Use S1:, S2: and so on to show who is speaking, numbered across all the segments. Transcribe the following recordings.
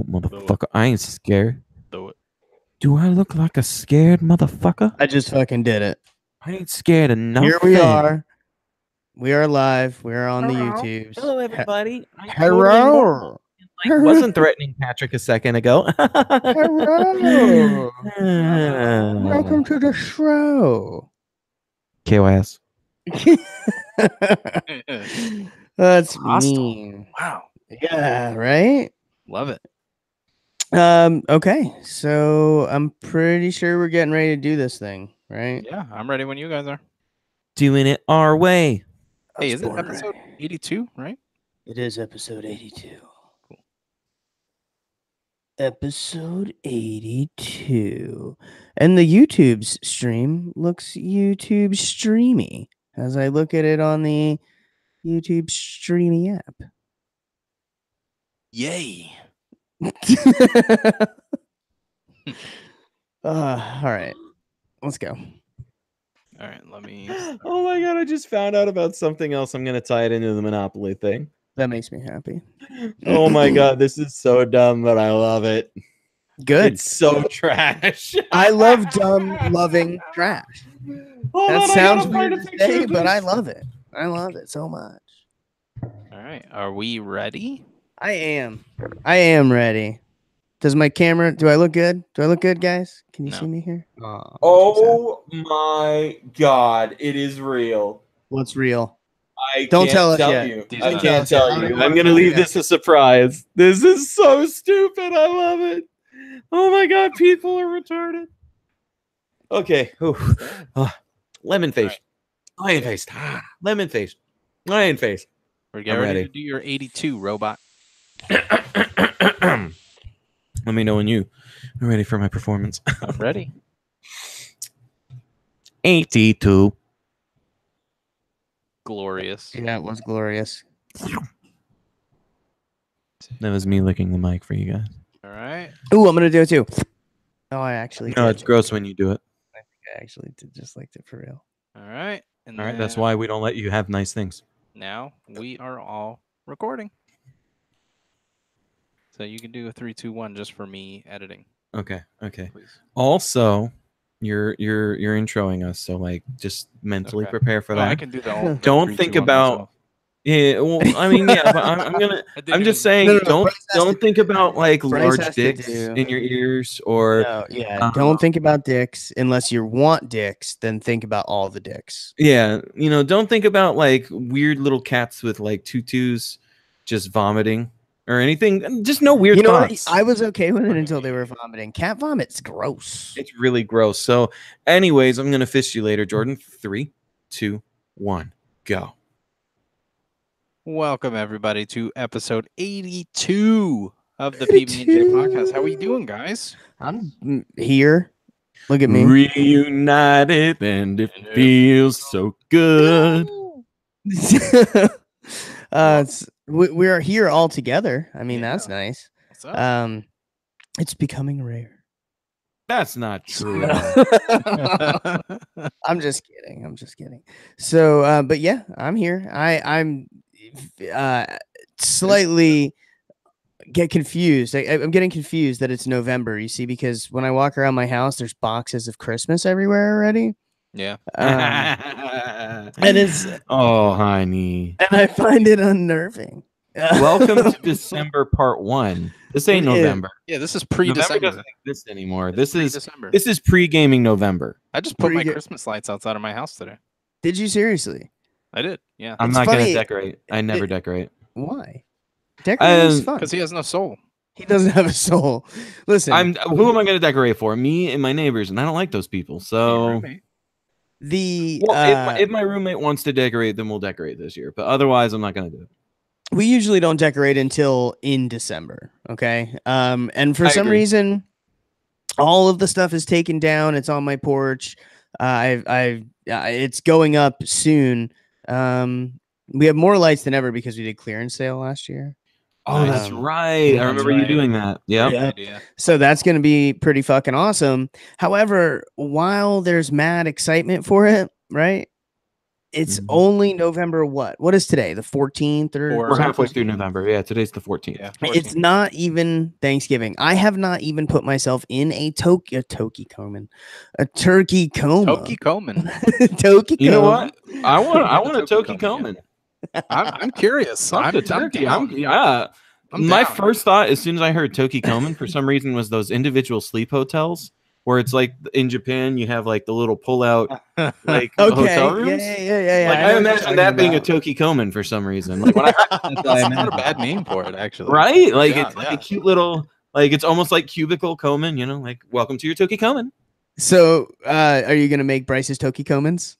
S1: motherfucker. I ain't scared.
S2: Do it.
S1: Do I look like a scared motherfucker?
S3: I just fucking did it.
S1: I ain't scared of nothing.
S3: Here we are. We are live. We are on the YouTubes.
S1: Hello, everybody.
S3: Hello.
S1: I wasn't threatening Patrick a second ago.
S3: Hello. Welcome to the show.
S1: KOS.
S3: That's
S2: Hostile.
S3: mean.
S2: Wow.
S3: Yeah, right?
S2: Love it.
S3: Okay. So I'm pretty sure we're getting ready to do this thing, right?
S2: Yeah, I'm ready when you guys are.
S1: Doing it our way.
S2: Hey, is it
S3: Born
S2: episode
S3: ready.
S2: 82, right?
S3: It is episode 82.
S2: Cool.
S3: Episode 82. And the YouTube's stream looks YouTube streamy as I look at it on the YouTube streamy app.
S2: Yay.
S3: All right. Let's go.
S2: All right, let me.
S1: Oh my god, I just found out about something else. I'm going to tie it into the Monopoly thing.
S3: That makes me happy.
S1: Oh my god, this is so dumb, but I love it.
S3: Good.
S1: It's so trash.
S3: I love dumb loving trash.
S1: Hold
S3: That
S1: on, I
S3: sounds
S1: gotta find
S3: weird
S1: a
S3: to
S1: picture
S3: say,
S1: of
S3: but I
S1: this.
S3: love it. I love it so much.
S2: All right, are we ready?
S3: I am ready. Does my camera, do I look good? Do I look good, guys? Can you
S2: No.
S3: see me here?
S1: Oh my god, it is real.
S3: What's real?
S1: I
S3: Don't
S1: can't
S3: tell us
S1: tell
S3: yet.
S1: you.
S2: Don't
S1: I
S2: tell
S1: can't
S3: us yet. I
S1: tell
S3: don't
S1: you.
S3: even
S1: I'm
S3: wanna
S1: gonna
S3: know
S1: leave
S3: yet.
S1: this a surprise. This is so stupid. I love it. Oh my god, people are retarded. Okay. Lemon face. Lion face. Lemon face. Lion face.
S2: We're getting
S1: I'm
S2: ready
S1: ready.
S2: to do your 82, robot.
S1: Let me know when you are ready for my performance.
S2: I'm ready.
S1: 82.
S2: Glorious.
S3: Yeah, it was glorious.
S1: That was me licking the mic for you guys.
S2: All right.
S3: Ooh, I'm gonna do it too. No, I actually
S1: No,
S3: did.
S1: it's gross when you do it.
S3: I actually did just liked it for real.
S2: All right. And
S1: All right, that's
S2: then
S1: why we don't let you have nice things.
S2: now we are all recording. So you can do a 3, 2, 1 just for me editing,
S1: Okay. Okay.
S2: please.
S1: Also, you're introing us, so like just mentally
S2: Okay.
S1: prepare for
S2: Oh,
S1: that.
S2: I can do the whole
S1: Don't
S2: 3,
S1: think
S2: 2, 1
S1: about-
S2: myself.
S1: Yeah, well, I mean, yeah, but I'm gonna.
S2: I didn't
S1: I'm just
S2: even-
S1: saying,
S3: No,
S1: don't
S3: Bryce has to
S1: think
S3: do
S1: about
S3: that.
S1: like
S3: Bryce
S1: large
S3: has to
S1: dicks
S3: do-
S1: in your ears or
S3: No, yeah. Don't think about dicks unless you want dicks. Then think about all the dicks.
S1: yeah, don't think about like weird little cats with like tutus just vomiting or anything. Just no weird
S3: You know what?
S1: thoughts.
S3: I was okay with it until they were vomiting. Cat vomit's gross.
S1: It's really gross. So, anyways, I'm gonna fist you later, Jordan. 3, 2, 1, go.
S2: Welcome everybody to episode 82 of the PBnJ podcast. How are you doing, guys?
S3: I'm here. Look at me.
S1: Reunited and it feels so good.
S3: We are here all together. I mean, that's
S2: Yeah.
S3: nice.
S2: What's up?
S3: It's becoming rare.
S1: That's not true.
S3: I'm just kidding. So, but yeah, I'm here. I'm slightly get confused. I'm getting confused that it's November. You see, because when I walk around my house, there's boxes of Christmas everywhere already.
S2: Yeah.
S3: And it's
S1: Oh, honey.
S3: and I find it unnerving.
S1: Welcome to December part 1. This ain't
S3: It is.
S1: November.
S2: Yeah, this is
S1: November
S2: pre-December.
S1: doesn't exist anymore. This is
S2: December.
S1: pre-gaming November.
S2: I just put my
S3: Pre-
S2: Christmas lights outside of my house today.
S3: Did you seriously?
S2: I did. Yeah.
S1: I'm
S3: It's
S1: not going
S3: funny-
S1: to decorate. I never decorate.
S3: Why? Decorating's fun.
S2: Because he has no soul.
S3: He doesn't have a soul. Listen,
S1: Who am I going to decorate for? Me and my neighbors, and I don't like those people.
S2: Your
S1: So,
S2: roommate.
S3: the
S1: if my roommate wants to decorate, then we'll decorate this year. But otherwise, I'm not going to do it.
S3: we usually don't decorate until in December. Okay. And for
S1: I
S3: some
S1: agree.
S3: reason, all of the stuff is taken down. It's on my porch. It's going up soon. We have more lights than ever because we did clearance sale last year.
S1: Oh, that's
S3: Um,
S1: right. I
S3: that's
S1: remember you
S3: right.
S1: doing that. Yeah.
S3: Yeah.
S2: Idea.
S3: So that's going to be pretty fucking awesome. However, while there's mad excitement for it, right? It's only November what? What is today? The 14th or
S1: We're halfway through November. Yeah, today's the 14th.
S2: Yeah,
S3: It's
S2: 14.
S3: not even Thanksgiving. I have not even put myself in a turkey coma.
S2: Toki Coleman.
S3: Toki
S1: You know
S3: coma.
S1: what? I want a
S2: Toki
S1: Toki Coleman.
S2: I'm curious.
S1: Fuck the turkey. My first thought as soon as I heard Toki Coleman for some reason was those individual sleep hotels where it's like in Japan you have like the little pull out like hotel rooms.
S3: Yeah.
S1: Like I imagine that being a Toki Coleman for some reason. Like when
S2: That's not a bad name for it, actually.
S1: Right? Like it's like a cute little, like it's almost like cubicle Coleman, you know, like welcome to your Toki Coleman.
S3: So are you gonna make Bryce's Toki Comans?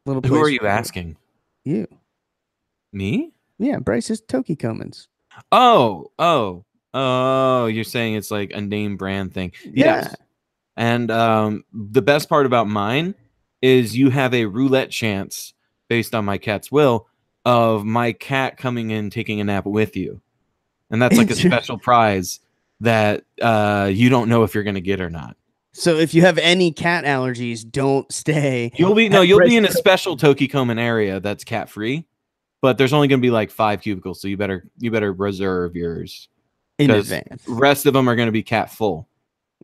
S1: Who are you asking?
S3: You.
S1: Me?
S3: Yeah, Bryce's Toki Comans.
S1: Oh, you're saying it's like a name brand thing.
S3: Yeah.
S1: Yes. And the best part about mine is you have a roulette chance based on my cat's will of my cat coming in taking a nap with you. And that's like a special prize that you don't know if you're going to get or not.
S3: So if you have any cat allergies, don't stay.
S1: You'll be in a special Toki Coleman area that's cat free, but there's only going to be like 5 cubicles, so you better reserve yours
S3: in advance.
S1: Rest of them are going to be cat full.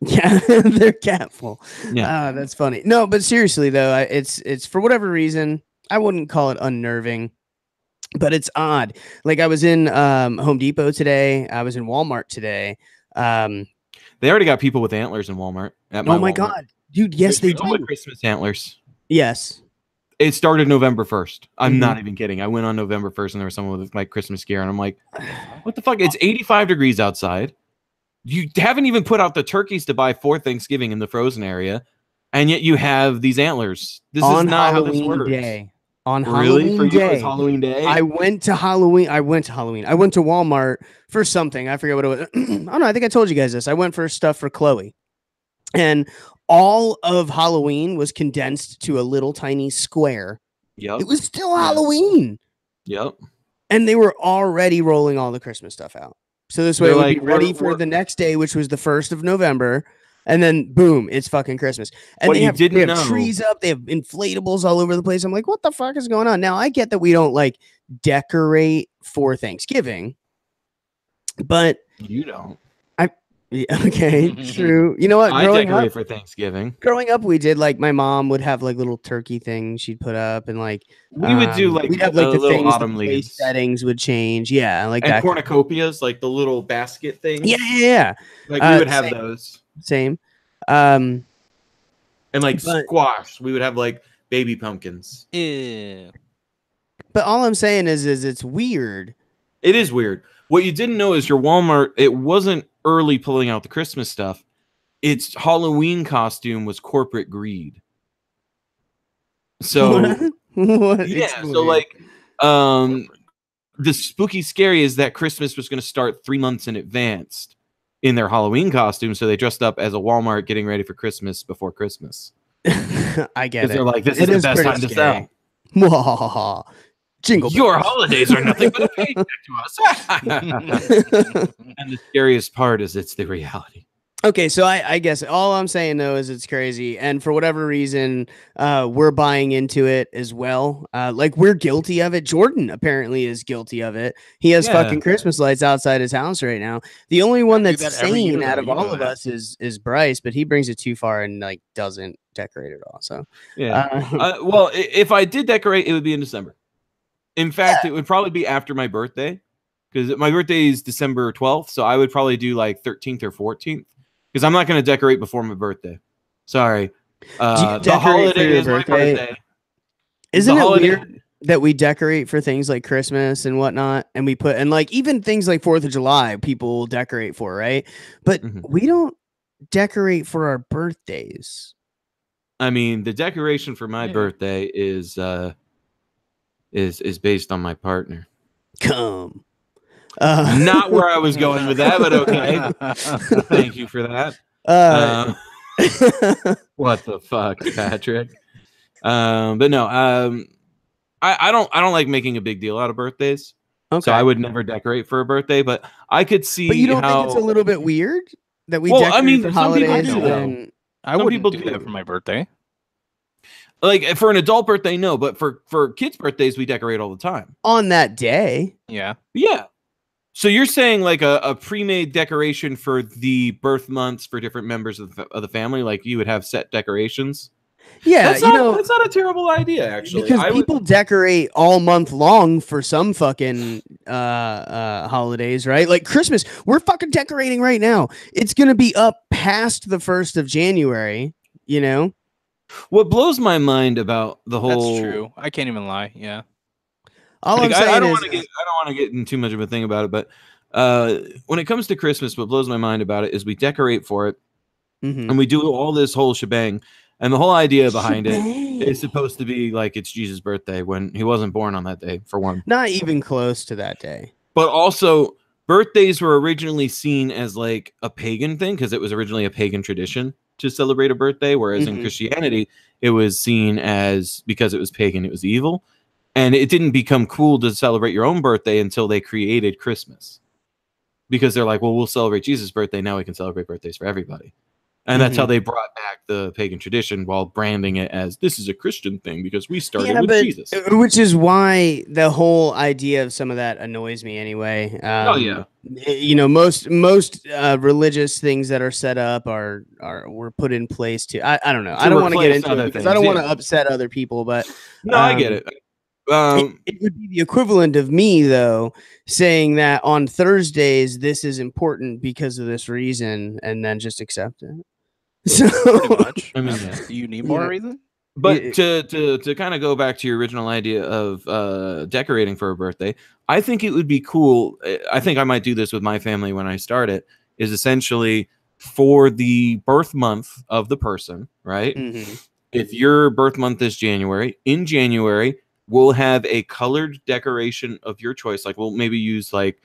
S3: Yeah, they're cat full.
S1: Yeah,
S3: that's funny. No, but seriously though, it's for whatever reason, I wouldn't call it unnerving, but it's odd. Like I was in Home Depot today. I was in Walmart today.
S1: They already got people with antlers in Walmart.
S3: Oh my God, dude! Yes, they do.
S1: With Christmas antlers.
S3: Yes.
S1: It started November 1st. I'm not even kidding. I went on November 1st and there was someone with my Christmas gear and I'm like, what the fuck? It's 85 degrees outside. You haven't even put out the turkeys to buy for Thanksgiving in the frozen area. And yet you have these antlers. This is not how this works.
S3: On
S1: really?
S3: Halloween
S1: For you,
S3: day.
S1: it's Halloween day?
S3: I went to Walmart for something. I forget what it was. I don't know. I think I told you guys this. I went for stuff for Chloe. And all of Halloween was condensed to a little tiny square.
S1: Yep.
S3: It was still Halloween.
S1: Yep.
S3: And they were already rolling all the Christmas stuff out. So this way it would be ready for the next day, which was the 1st of November. And then boom, it's fucking Christmas. And they have trees up, they have inflatables all over the place. I'm like, what the fuck is going on? Now I get that we don't like decorate for Thanksgiving, but
S1: you don't.
S3: Okay, true. You know what?
S1: I decorate for Thanksgiving.
S3: Growing up, we did like my mom would have like little turkey things she'd put up, and like
S1: we would do like
S3: we'd have like the
S1: little
S3: things,
S1: autumn leaves.
S3: Settings would change. Yeah, like
S1: and
S3: that.
S1: Cornucopias, like the little basket things.
S3: Yeah.
S1: Like we would have those.
S3: Same.
S1: And like squash, we would have like baby pumpkins.
S2: Yeah.
S3: But all I'm saying is it's weird.
S1: It is weird. What you didn't know is your Walmart, it wasn't early pulling out the Christmas stuff. Its Halloween costume was corporate greed. So
S3: what?
S1: Yeah, so like the spooky scary is that Christmas was going to start 3 months in advance in their Halloween costume, so they dressed up as a Walmart getting ready for Christmas before Christmas.
S3: I get it.
S1: They're like, this is the best time to sell.
S3: Jingle
S1: Your holidays are nothing but a paycheck to us. And the scariest part is it's the reality.
S3: Okay, so I guess all I'm saying though is it's crazy, and for whatever reason, we're buying into it as well. Like we're guilty of it. Jordan apparently is guilty of it. He has fucking Christmas lights outside his house right now. The only one that's sane out of all of us is Bryce, but he brings it too far and like doesn't decorate at all. So
S1: yeah. Well, if I did decorate, it would be in December. In fact, it would probably be after my birthday because my birthday is December 12th, so I would probably do like 13th or 14th. Because I'm not going to decorate before my birthday. Sorry. The holiday is my birthday.
S3: Isn't it weird that we decorate for things like Christmas and whatnot? And we put, and like even things like 4th of July, people will decorate for, right? But we don't decorate for our birthdays.
S1: I mean, the decoration for my birthday is based on my partner.
S3: Come.
S1: Not where I was going with that, but okay. Thank you for that. What the fuck, Patrick? But no, I don't like making a big deal out of birthdays. Okay. So I would never decorate for a birthday, but I could see.
S3: But you don't think it's a little bit weird that we decorate for holidays?
S2: I wouldn't do that for my birthday.
S1: Like for an adult birthday, no, but for kids' birthdays, we decorate all the time.
S3: On that day.
S2: Yeah.
S1: Yeah. So you're saying like a pre-made decoration for the birth months for different members of the family, like you would have set decorations?
S3: Yeah,
S1: that's not a terrible idea, actually.
S3: Because people decorate all month long for some fucking holidays, right? Like Christmas, we're fucking decorating right now. It's gonna be up past the 1st of January, you know.
S1: What blows my mind about the whole—
S2: That's true. I can't even lie. Yeah.
S3: All
S1: like,
S3: I'm saying
S1: I don't
S3: is,
S1: want to get in too much of a thing about it, but when it comes to Christmas, what blows my mind about it is we decorate for it, and we do all this whole shebang, and the whole idea behind it is supposed to be like it's Jesus' birthday when he wasn't born on that day, for one.
S3: Not even close to that day.
S1: But also, birthdays were originally seen as like a pagan thing because it was originally a pagan tradition to celebrate a birthday, whereas in Christianity, it was seen as, because it was pagan, it was evil. And it didn't become cool to celebrate your own birthday until they created Christmas. Because they're like, well, we'll celebrate Jesus' birthday. Now we can celebrate birthdays for everybody. And that's how they brought back the pagan tradition while branding it as this is a Christian thing because we started with Jesus.
S3: Which is why the whole idea of some of that annoys me anyway. You know, most religious things that are set up were put in place to— I don't know. I don't want to get into it because I don't want to upset other people, but
S1: no, I get it.
S3: It would be the equivalent of me, though, saying that on Thursdays this is important because of this reason, and then just accept it. So,
S2: pretty much.
S1: I mean,
S2: do you need more reason?
S1: But to kind of go back to your original idea of decorating for a birthday, I think it would be cool. I think I might do this with my family when I start it. Is essentially for the birth month of the person, right? If your birth month is January, in January, we'll have a colored decoration of your choice. Like we'll maybe use like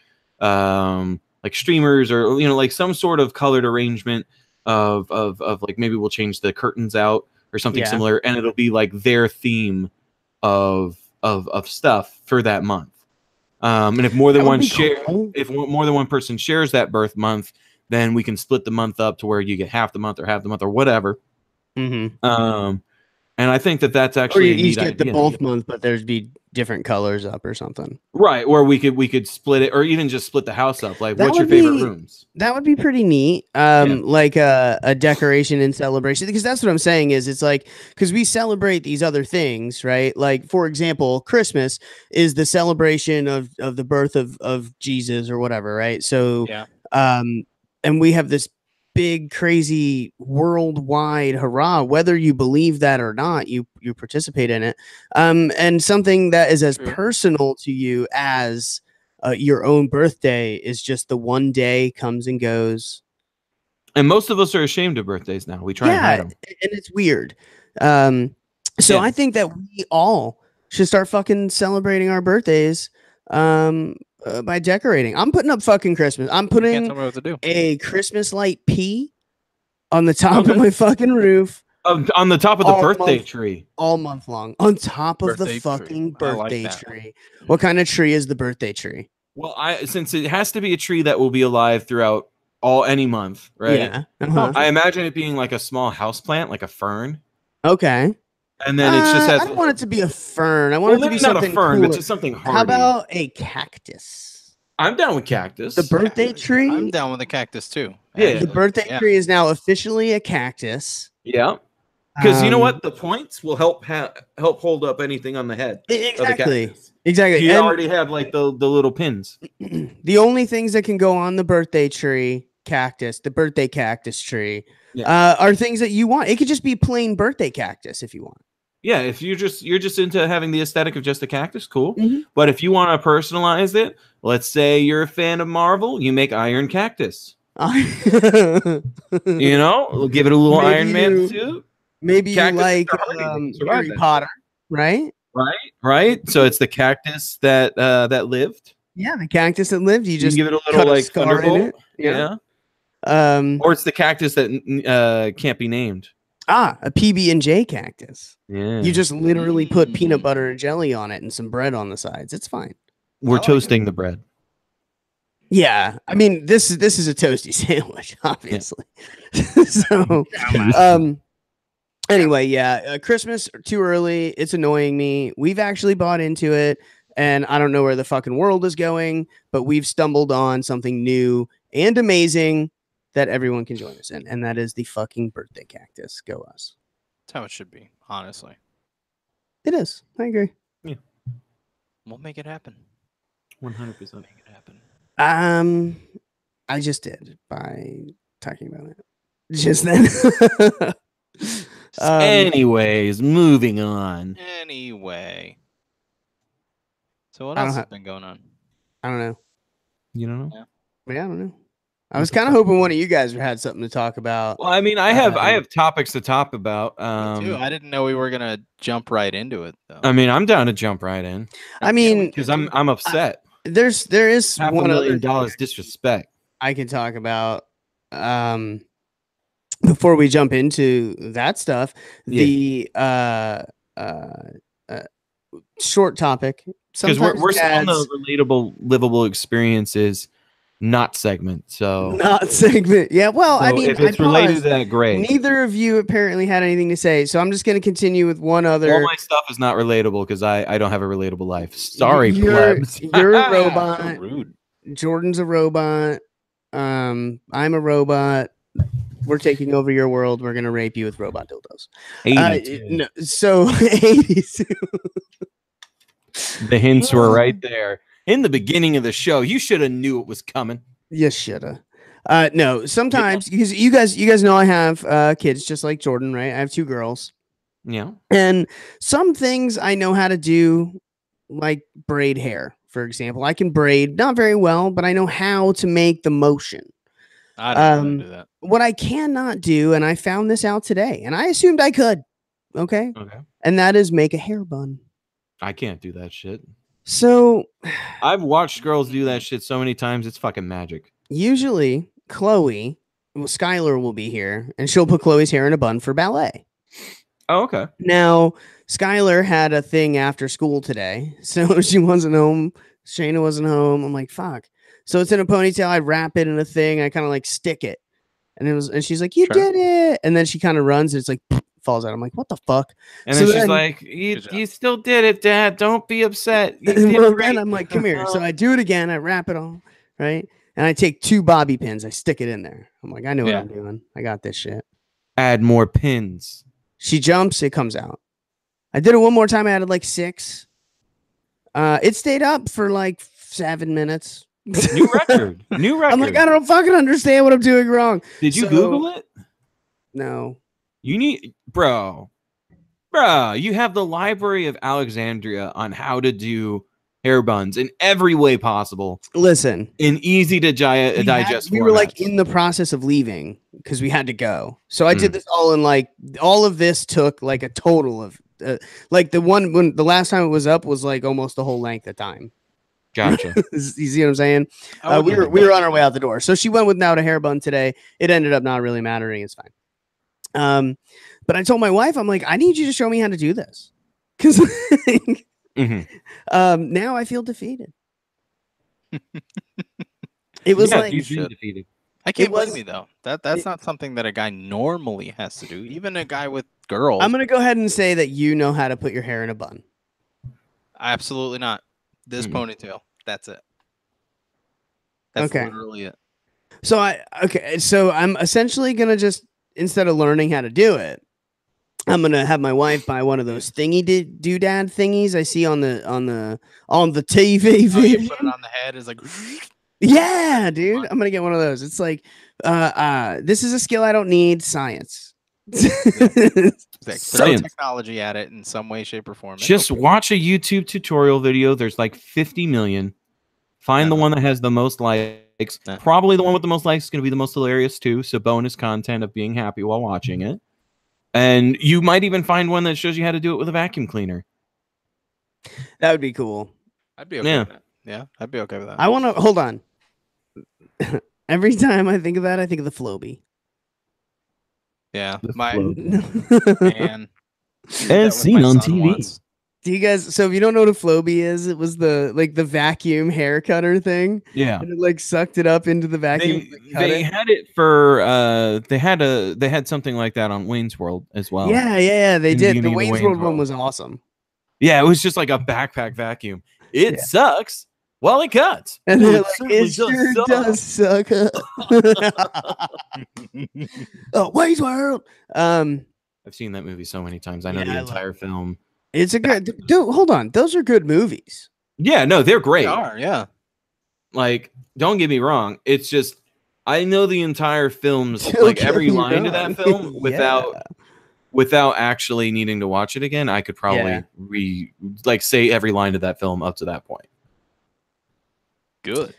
S1: streamers or, you know, like some sort of colored arrangement of like maybe we'll change the curtains out or something similar, and it'll be like their theme of stuff for that month. And if more than one if more than one person shares that birth month, then we can split the month up to where you get half the month or whatever. And I think that's actually
S3: or you each get the both month, but there's be different colors up or something.
S1: Right, or we could split it, or even just split the house up. Like, what's your favorite rooms?
S3: That would be pretty neat. Like a decoration and celebration, because that's what I'm saying is it's like, because we celebrate these other things, right? Like, for example, Christmas is the celebration of the birth of Jesus or whatever, right? So, and we have this big crazy worldwide hurrah, whether you believe that or not, you participate in it, and something that is as personal to you as your own birthday is just the one day comes and goes,
S1: and most of us are ashamed of birthdays now. We try and hide them,
S3: and it's weird. So I think that we all should start fucking celebrating our birthdays by decorating. I'm putting up fucking Christmas. I'm putting a Christmas light P on the top of my fucking roof.
S1: On the top of the birthday tree.
S3: All month long. On top of the fucking birthday tree. What kind of tree is the birthday tree?
S1: Well, since it has to be a tree that will be alive throughout any month, right?
S3: Yeah.
S1: I imagine it being like a small house plant, like a fern.
S3: Okay.
S1: And then it just has.
S3: I don't want it to be a fern. I want it to be something
S1: not a fern,
S3: cooler.
S1: but just something hardy.
S3: How about a cactus?
S1: I'm down with cactus.
S3: The birthday tree?
S2: I'm down with the cactus too.
S1: Yeah.
S3: The birthday tree is now officially a cactus.
S1: Yeah. Because you know what? The points will help hold up anything on the head.
S3: Exactly. Exactly.
S1: You already have like the little pins.
S3: The only things that can go on the birthday tree, the birthday cactus tree, are things that you want. It could just be plain birthday cactus if you want.
S1: Yeah, if you're just into having the aesthetic of just a cactus, cool. But if you want to personalize it, let's say you're a fan of Marvel, you make Iron Cactus. You know, give it a little Iron Man suit.
S3: Maybe you like Harry Potter, right?
S1: Right. So it's the cactus that lived.
S3: Yeah, the cactus that lived. You just
S1: give it a little like
S3: scar in it.
S1: Yeah. Or it's the cactus that can't be named.
S3: A PBnJ cactus.
S1: Yeah.
S3: You just literally put peanut butter and jelly on it and some bread on the sides. It's fine.
S1: We're toasting the bread.
S3: Yeah. I mean, this is a toasty sandwich, obviously. So Anyway, yeah, Christmas too early. It's annoying me. We've actually bought into it, and I don't know where the fucking world is going, but we've stumbled on something new and amazing that everyone can join us in, and that is the fucking birthday cactus. Go us.
S2: That's how it should be, honestly.
S3: It is. I agree.
S2: We'll make it happen.
S1: 100%.
S2: Make it happen.
S3: I just did by talking about it just then.
S1: Anyways, moving on.
S2: Anyway. So what
S3: I don't
S2: else has
S3: have-
S2: been going on?
S3: I don't know.
S1: You don't know?
S3: Yeah, I don't know. I was kind of hoping one of you guys had something to talk about.
S1: Well, I mean, I have topics to talk about.
S2: Me too. I didn't know we were gonna jump right into it though.
S1: I mean, I'm down to jump right in
S3: I mean,
S1: because I'm upset.
S3: there is
S1: $500
S3: one other
S1: million disrespect.
S3: I can talk about. Before we jump into that stuff, the short topic.
S1: Because we're still on
S3: dads-
S1: the relatable, livable experiences, not segment. So
S3: not segment. Yeah, well, I
S1: so
S3: mean,
S1: if it's
S3: I
S1: related
S3: paused.
S1: to that, great.
S3: Neither of you apparently had anything to say, so I'm just going to continue with one other.
S1: All my stuff is not relatable because I don't have a relatable life. Sorry,
S3: you're
S1: plebs.
S3: you're a
S2: So
S3: robot.
S2: rude.
S3: Jordan's a robot. I'm a robot. We're taking over your world. We're gonna rape you with robot dildos.
S1: 82.
S3: No, so 82.
S1: The hints were right there in the beginning of the show. You should have knew it was coming.
S3: You shoulda. No, sometimes because you guys know I have kids just like Jordan, right? I have 2 girls.
S1: Yeah.
S3: And some things I know how to do, like braid hair, for example. I can braid not very well, but I know how to make the motion.
S2: I don't know how to do that.
S3: What I cannot do, and I found this out today, and I assumed I could, okay? And that is make a hair bun.
S1: I can't do that shit.
S3: So
S1: I've watched girls do that shit so many times. It's fucking magic.
S3: usually Chloe, Skylar will be here, and she'll put Chloe's hair in a bun for ballet.
S1: Oh, okay.
S3: Now, Skylar had a thing after school today, so she wasn't home. Shayna wasn't home. I'm like, fuck. So it's in a ponytail. I wrap it in a thing. I kind of like stick it, and she's like, "You did it!" And then she kind of runs, and it's like falls out. I'm like, "What the fuck?"
S1: And
S3: So
S1: then she's
S3: then-
S1: like, you still did it, Dad. Don't be upset. You did
S3: Well,
S1: great."
S3: then I'm like, "Come here." So I do it again. I wrap it all right, and I take 2 bobby pins. I stick it in there. I'm like, "I know what
S2: Yeah.
S3: I'm doing. I got this shit."
S1: Add more pins.
S3: She jumps, it comes out. I did it one more time. I added like 6. It stayed up for like 7 minutes.
S1: New record. New record.
S3: I'm like, I don't fucking understand what I'm doing wrong.
S1: Did you
S3: So-
S1: Google it?
S3: No.
S1: You need, bro, you have the Library of Alexandria on how to do hair buns in every way possible
S3: Listen,
S1: in easy to digest
S3: we were like
S1: formats.
S3: in the process of leaving because we had to go. So I did this all in like, all of this took like a total of like the one when the last time it was up was like almost the whole length of time.
S1: Gotcha.
S3: You see what I'm saying?
S2: I
S3: We
S2: would-
S3: were on our way out the door. So she went without a hair bun today. It ended up not really mattering. It's fine. But I told my wife, I'm like, I need you to show me how to do this. Because
S1: Mhm.
S3: now I feel defeated. It was
S1: Yeah,
S3: like
S1: you've been
S2: shit.
S1: defeated.
S2: I can't
S3: was-
S2: blame you though. That's not something that a guy normally has to do. Even a guy with girls.
S3: I'm gonna go ahead and say that you know how to put your hair in a bun.
S2: Absolutely not. This ponytail. That's it. That's
S3: Okay.
S2: literally it.
S3: So I'm essentially gonna just, instead of learning how to do it, I'm gonna have my wife buy one of those doodad thingies I see on the TV.
S2: Oh, you
S3: vision.
S2: put it on the head is like
S3: Yeah, dude. I'm gonna get one of those. It's like this is a skill I don't need. Science.
S2: throw
S1: Science.
S2: technology at it in some way, shape, or form. It's
S1: Just
S2: okay.
S1: watch a YouTube tutorial video. There's like 50 million. Find the one that has the most likes.
S2: Yeah.
S1: Probably the one with the most likes is going to be the most hilarious too. So bonus content of being happy while watching it. And you might even find one that shows you how to do it with a vacuum cleaner.
S3: That would be cool.
S2: I'd be okay
S1: Yeah.
S2: with that. Yeah, I'd be okay with that.
S3: I want to hold on. Every time I think of that, I think of the Floby.
S2: Yeah,
S1: The
S2: my
S1: flow.
S2: man.
S1: As seen on TV.
S3: Do you guys? So if you don't know what a Flowbee is, it was the vacuum hair cutter thing.
S1: Yeah.
S3: And it like sucked it up into the vacuum.
S1: They had it for they had something like that on Wayne's World as well.
S3: Yeah, they
S1: In the
S3: did. The
S1: beginning of
S3: Wayne's
S1: Wayne's
S3: World one
S1: World.
S3: was awesome.
S1: Yeah, it was just like a backpack vacuum. It sucks while it cuts.
S3: And
S1: Ooh,
S3: they're like, it sure does suck. Oh, Wayne's World.
S1: I've seen that movie so many times. I know
S3: Yeah,
S1: the
S3: I love
S1: entire film.
S3: It's a good dude. Hold on, those are good movies.
S1: Yeah, no, they're great.
S2: They are, yeah.
S1: Like, don't get me wrong. It's just I know the entire film's like every line of that film without actually needing to watch it again. I could probably say every line of that film up to that point.
S2: Good.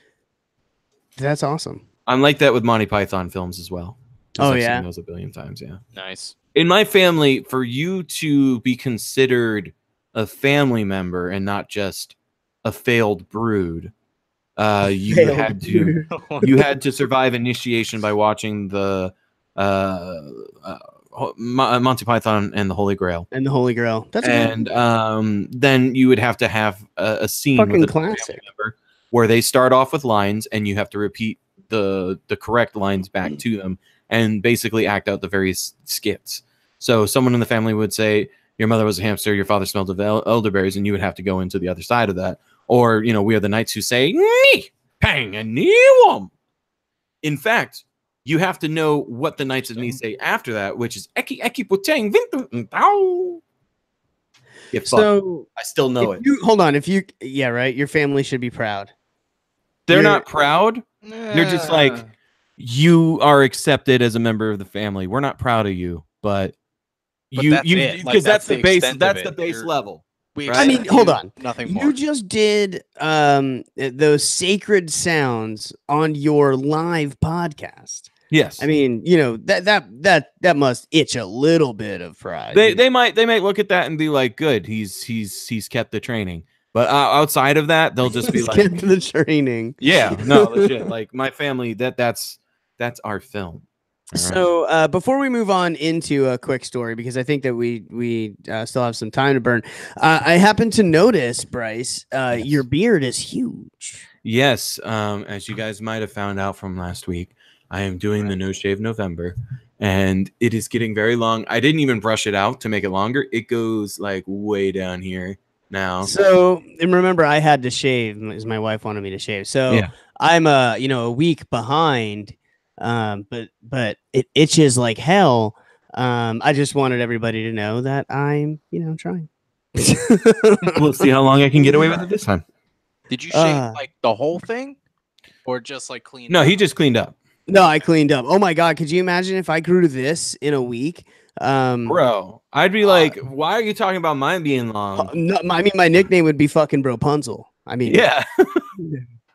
S3: That's awesome.
S1: I'm like that with Monty Python films as well.
S3: Oh,
S1: I've
S3: yeah?
S1: seen those a billion times. Yeah.
S2: Nice.
S1: In my family, for you to be considered a family member and not just a failed brood, you had to survive initiation by watching the Monty Python and the Holy Grail.
S3: And the Holy Grail. That's
S1: then you would have to have a scene
S3: fucking
S1: with a
S3: classic
S1: family member where they start off with lines and you have to repeat the correct lines back to them and basically act out the various skits. So someone in the family would say, your mother was a hamster, your father smelled of elderberries, and you would have to go into the other side of that. Or, we are the knights who say, nee, pang, and neewum. In fact, you have to know what the knights of Nee say after that, which is eki eki putang vintu tau. So I still know it.
S3: Hold on, right, your family should be proud.
S1: They're not proud. They're just like, you are accepted as a member of the family. We're not proud of you, but because that's the base. That's the base level.
S3: Right? I mean, hold on.
S2: Nothing more.
S3: You just did those sacred sounds on your live podcast.
S1: Yes.
S3: I mean, that must itch a little bit of pride.
S1: They might look at that and be like, good, he's kept the training. But outside of that, they'll just be like,
S3: kept the training.
S1: Yeah, no, legit. Like my family, that's our film.
S3: So before we move on into a quick story, because I think that we still have some time to burn, I happened to notice, Bryce, your beard is huge.
S1: Yes, as you guys might have found out from last week, I am doing the No Shave November, and it is getting very long. I didn't even brush it out to make it longer. It goes like way down here now.
S3: So, and remember, I had to shave because my wife wanted me to shave. So yeah. I'm a week behind. But it itches like hell. I just wanted everybody to know that I'm, trying.
S1: We'll see how long I can get away with it this time.
S2: Did you shave like the whole thing, or just like clean?
S1: No, he just cleaned up.
S3: No, I cleaned up. Oh my god, could you imagine if I grew this in a week?
S1: Bro, I'd be like, why are you talking about mine being long?
S3: No, I mean, my nickname would be fucking Bropunzel. I mean,
S1: yeah.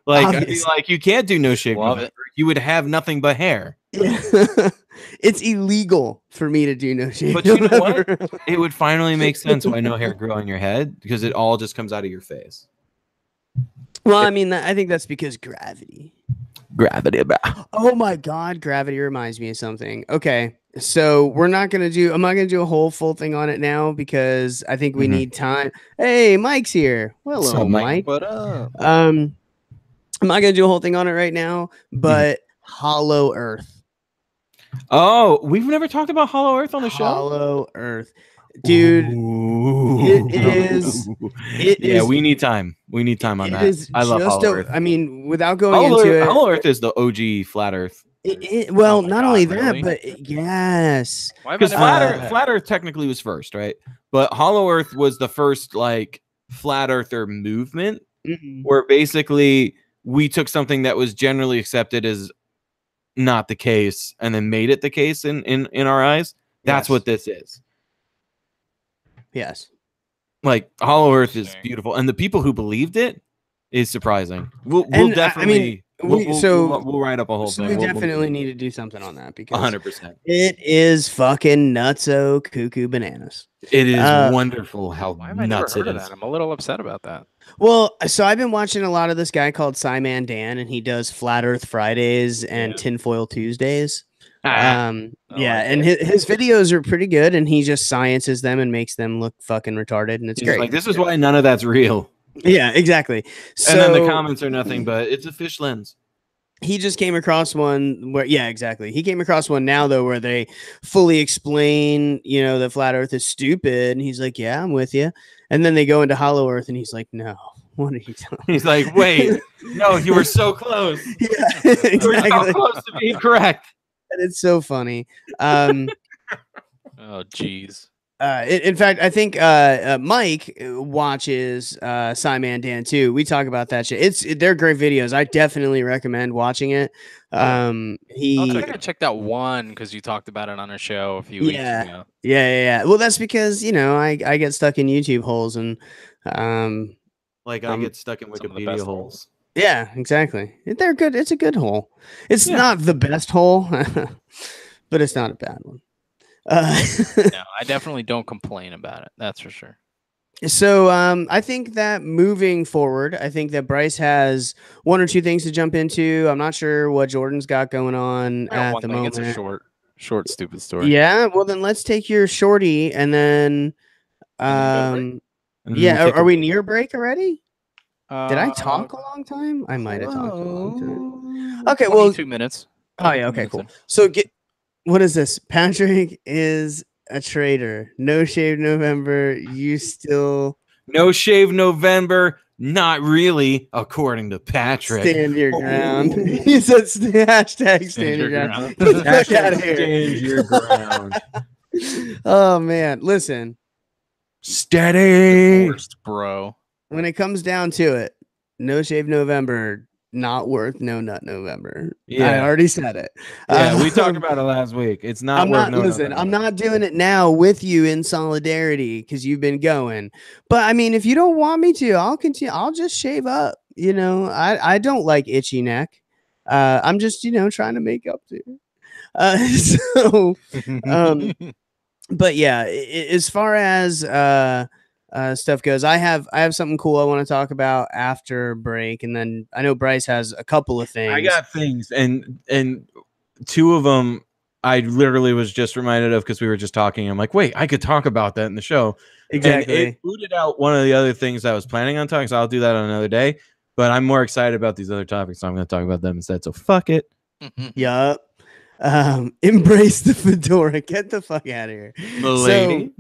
S1: Like, I'd be like, you can't do No Shave November. You would have nothing but hair.
S3: It's illegal for me to do No Shave
S1: But you know what? It would finally make sense why no hair grew on your head, because it all just comes out of your face.
S3: Well, I mean, I think that's because gravity.
S1: Gravity.
S3: Oh my god, gravity reminds me of something. Okay, so I'm not gonna do a whole full thing on it now because I think we need time. Hey, Mike's here. Hello, Mike.
S2: What up?
S3: I'm not gonna do a whole thing on it right now, but Hollow Earth.
S1: Oh, we've never talked about Hollow Earth on the show.
S3: Hollow Earth, dude. It is.
S1: We need time. We need time on that. I love Hollow Earth.
S3: I mean, without going into it,
S1: Hollow Earth is the OG flat Earth.
S3: Well, not only that, but yes,
S1: because flat Earth technically was first, right? But Hollow Earth was the first like flat earther movement, where basically we took something that was generally accepted as not the case and then made it the case in our eyes. That's what this is.
S3: Yes.
S1: Like Hollow Earth is beautiful, and the people who believed it is surprising. We'll definitely. We'll write up a whole thing.
S3: We definitely need to do something on that because
S1: 100%.
S3: It is fucking nutso cuckoo bananas.
S1: It is wonderful how nuts it is.
S2: I'm a little upset about that.
S3: Well, so I've been watching a lot of this guy called Simon Dan, and he does Flat Earth Fridays and Tinfoil Tuesdays. Yeah, and his videos are pretty good, and he just sciences them and makes them look fucking retarded, and it's
S1: He's
S3: great.
S1: like, this is why none of that's real.
S3: Yeah, exactly. So,
S1: And then the comments are nothing but it's a fish lens.
S3: He just came across one where, yeah, exactly. He came across one now though where they fully explain, the flat Earth is stupid, and he's like, "Yeah, I'm with you." And then they go into Hollow Earth, and he's like, "No, what are you doing?"
S1: He's like, "Wait, no, you were so close.
S3: Yeah,
S1: You were so
S3: exactly.
S1: close to being correct."
S3: And it's so funny.
S2: Oh, geez.
S3: In fact, I think Mike watches Simon Dan too. We talk about that shit. They're great videos. I definitely recommend watching it.
S2: I think I checked out one because you talked about it on a show a few weeks ago.
S3: Yeah. Well, that's because I get stuck in YouTube holes and
S1: like I get stuck in Wikipedia holes.
S3: Yeah, exactly. They're good. It's a good hole. It's not the best hole, but it's not a bad one.
S2: No, I definitely don't complain about it. That's for sure.
S3: So I think that moving forward, I think that Bryce has one or two things to jump into. I'm not sure what Jordan's got going on at the moment.
S2: It's a short, stupid story.
S3: Yeah, well then let's take your shorty and then are we near break already? Did I talk a long time? I might have talked a long time. Okay, well
S2: 2 minutes.
S3: Oh yeah, okay, cool. So what is this? Patrick is a traitor. No Shave November. You still
S1: No Shave November. Not really, according to Patrick.
S3: Stand your ground. He said hashtag stand your ground. Get the fuck out of here.
S1: Stand your ground.
S3: Oh man, listen.
S1: Steady.
S2: Worst, bro.
S3: When it comes down to it, No Shave November. Not worth No Nut November. Yeah, I already said it.
S1: Yeah, we talked about it last week. It's not worth No Nut November.
S3: I'm not doing it now with you in solidarity because you've been going. But I mean, if you don't want me to, I'll continue. I'll just shave up. I don't like itchy neck. I'm just trying to make up to it. But yeah, as far as stuff goes, I have something cool I want to talk about after break, and then I know Bryce has a couple of things.
S1: I got things, and two of them I literally was just reminded of because we were just talking. I'm like, wait, I could talk about that in the show.
S3: Exactly.
S1: And it booted out one of the other things I was planning on talking, so I'll do that on another day. But I'm more excited about these other topics, so I'm going to talk about them instead. So fuck it.
S3: Yup. Embrace the fedora. Get the fuck out of here,
S1: milady.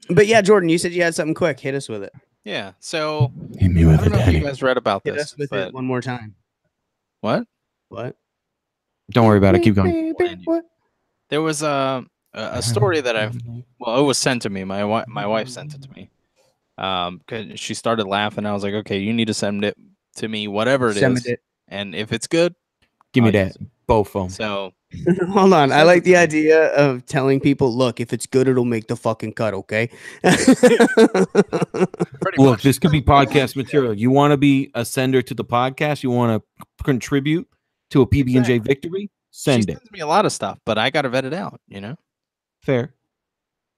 S3: But yeah, Jordan, you said you had something quick. Hit us with it.
S2: Yeah. So
S1: hit me with
S2: I don't know if you guys read about
S3: Hit
S2: this.
S3: us with it one more time.
S2: What?
S1: Don't worry about it. Keep going.
S3: What?
S2: There was a story that it was sent to me. My wife sent it to me. Because she started laughing. I was like, okay, you need to send it to me, whatever it is. And if it's good,
S1: give me that. Both of them.
S2: So
S3: hold on. I like the idea of telling people, look, if it's good, it'll make the fucking cut, okay?
S1: Look, this could be podcast material. You want to be a sender to the podcast? You want to contribute to a PBnJ victory? Send it.
S2: She sends me a lot of stuff, but I got to vet it out,
S1: Fair.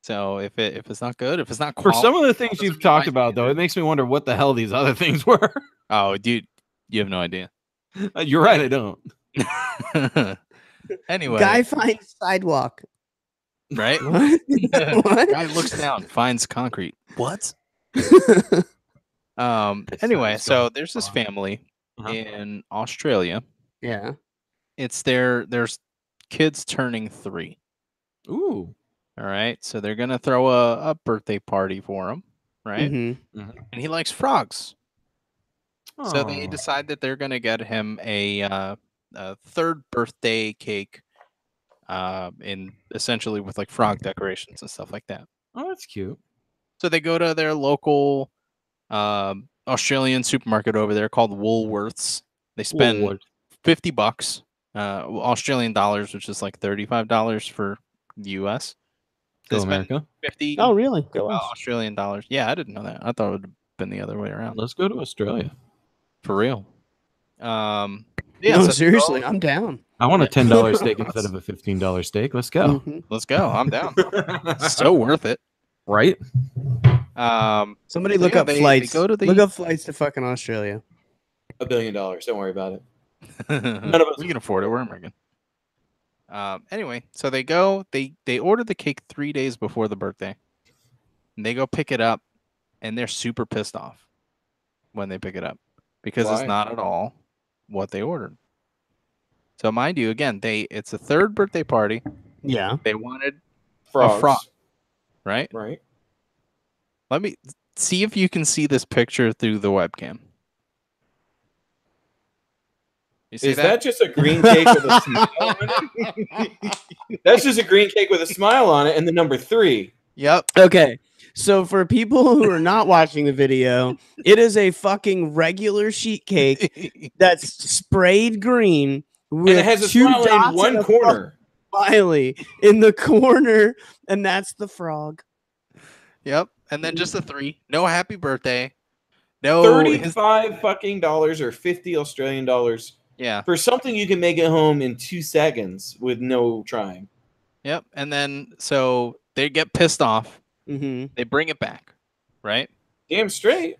S2: So if it's not good, if it's not
S1: for some of the things you've talked about, though, it makes me wonder what the hell these other things were.
S2: Oh, dude, you have no idea.
S1: You're right, I don't.
S2: Anyway,
S3: guy finds sidewalk.
S2: Right?
S3: What? What?
S2: Guy looks down, finds concrete. What? Anyway, so there's this family in Australia.
S3: Yeah.
S2: It's there's kids turning 3.
S1: Ooh.
S2: All right, so they're gonna throw a birthday party for him, right?
S3: Mm-hmm.
S2: And he likes frogs, so they
S1: Aw.
S2: decide that they're gonna get him a third birthday cake, in essentially with like frog decorations and stuff like that.
S1: Oh, that's cute.
S2: So they go to their local Australian supermarket over there called Woolworths. They spend $50, Australian dollars, which is like $35 for the US.
S1: Go America.
S2: 50.
S3: Oh, really?
S2: Go Australian dollars. Yeah, I didn't know that. I thought it would have been the other way around.
S1: Let's go to Australia.
S2: For real.
S3: Yeah, no, seriously, I'm down.
S1: I want a $10 steak instead of a $15 steak. Let's go.
S3: Mm-hmm.
S2: Let's go. I'm down. So worth it.
S1: Right?
S3: Somebody look up flights.
S2: They go to
S3: look up flights to fucking Australia.
S1: $1 billion. Don't worry about it.
S2: None
S1: of us
S2: we can afford it. We're American. Anyway, so they go. They order the cake 3 days before the birthday. And they go pick it up, and they're super pissed off when they pick it up because
S1: Why?
S2: it's not at all what they ordered. So mind you, again, it's a third birthday party.
S3: Yeah.
S2: They wanted
S1: Frogs.
S2: a frog, right?
S1: Right.
S2: Let me see if you can see this picture through the webcam. You see
S1: That just a green cake with a smile on it? That's just a green cake with a smile on it and the number 3.
S2: Yep.
S3: Okay. So for people who are not watching the video, it is a fucking regular sheet cake that's sprayed green with
S1: And it has a
S3: 2
S1: smile in
S3: dots
S1: one
S3: and a
S1: corner.
S3: smiley in the corner, and that's the frog.
S2: Yep. And then just a 3. No happy birthday. No.
S1: $35 fucking dollars or 50 Australian dollars.
S2: Yeah.
S1: For something you can make at home in 2 seconds with no trying.
S2: Yep. And then so they get pissed off.
S3: Mm-hmm.
S2: They bring it back, right?
S1: Damn straight.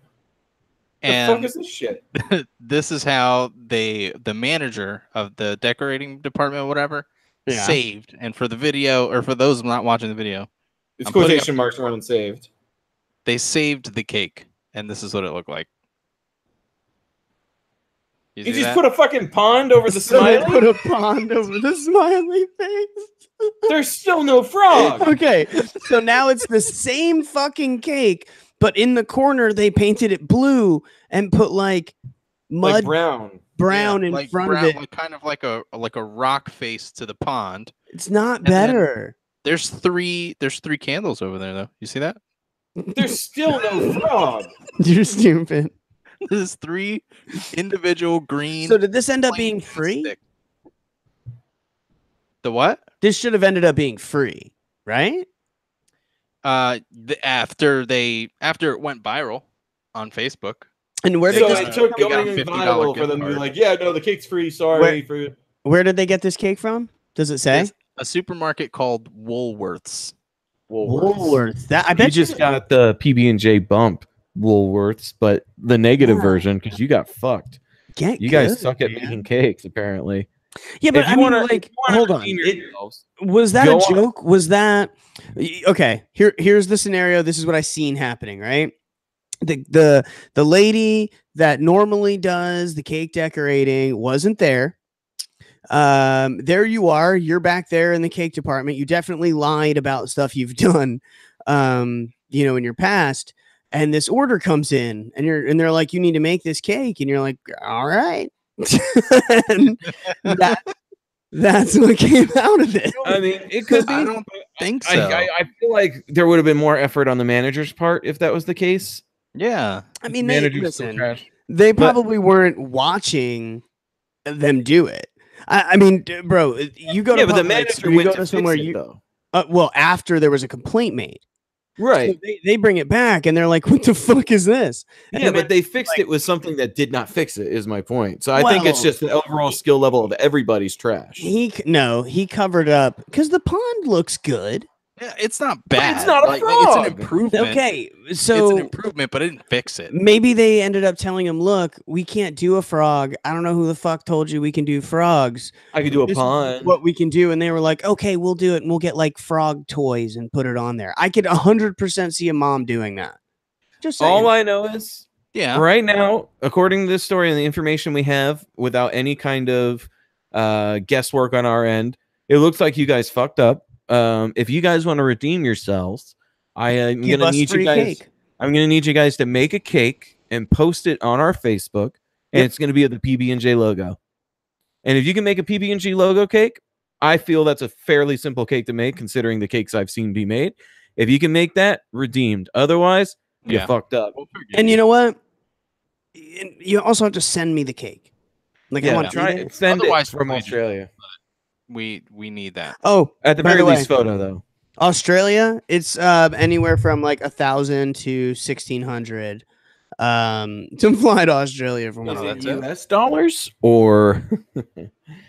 S2: And
S1: the fuck is this shit?
S2: This is how the manager of the decorating department, whatever, saved. And for the video, or for those not watching the video,
S1: It's quotation marks around saved.
S2: They saved the cake, and this is what it looked like.
S1: You just put a fucking pond over the smiley?
S3: Put a pond over the smiley face.
S1: There's still no frog.
S3: Okay, so now it's the same fucking cake, but in the corner they painted it blue and put like mud brown in front of it,
S2: like kind of like a rock face to the pond.
S3: It's not better.
S2: There's three candles over there though. You see that?
S1: There's still no frog.
S3: You're stupid.
S2: There's 3 individual green.
S3: So did this end up being free?
S2: Stick. The what?
S3: This should have ended up being free, right?
S2: After it went viral on Facebook.
S3: And where did
S1: it took going viral for them to be like, yeah, no, the cake's free. Sorry.
S3: Where did they get this cake from? Does it say?
S2: It's a supermarket called Woolworths.
S3: Woolworths. That I bet
S1: you just got the PB&J bump. Woolworths, but the negative version because you got fucked. You guys suck at making cakes, apparently.
S3: Yeah, but I mean, like, hold on. Was that a joke? Was that okay? Here's the scenario. This is what I seen happening. Right, the lady that normally does the cake decorating wasn't there. There you are. You're back there in the cake department. You definitely lied about stuff you've done, in your past. And this order comes in, and they're like, "You need to make this cake," and you're like, "All right." And that's what came out of it.
S1: I mean, it could be.
S2: I don't think so.
S1: I feel like there would have been more effort on the manager's part if that was the case.
S2: Yeah,
S3: I mean, they probably weren't watching them do it. I mean, bro, you go to
S1: but the manager went to somewhere though.
S3: Well, after there was a complaint made.
S1: Right.
S3: So they bring it back and they're like, what the fuck is this? And
S1: but they fixed it with something that did not fix it, is my point. So I think it's just the overall skill level of everybody's trash.
S3: He covered up because the pond looks good.
S2: Yeah, it's not bad.
S1: But it's not a frog.
S2: It's an improvement.
S3: Okay, so
S2: it's an improvement, but it didn't fix it.
S3: Maybe they ended up telling him, "Look, we can't do a frog. I don't know who the fuck told you we can do frogs.
S1: I can do a pond.
S3: What we can do?" And they were like, "Okay, we'll do it, and we'll get like frog toys and put it on there." I could 100% see a mom doing that. Just saying.
S1: All I know is,
S2: right
S1: now, according to this story and the information we have, without any kind of guesswork on our end, it looks like you guys fucked up. If you guys want to redeem yourselves, I'm gonna need you guys. I'm gonna need you guys to make a cake and post it on our Facebook, and it's gonna be the PB&J logo. And if you can make a PB&J logo cake, I feel that's a fairly simple cake to make, considering the cakes I've seen be made. If you can make that, redeemed. Otherwise, you fucked up.
S3: And you know what? You also have to send me the cake. Like, I want to try it.
S1: Send it from Australia.
S2: We need that.
S3: Oh,
S1: at the very least, photo though.
S3: Australia, it's anywhere from like 1,000 to 1,600 to fly to Australia from
S1: US dollars or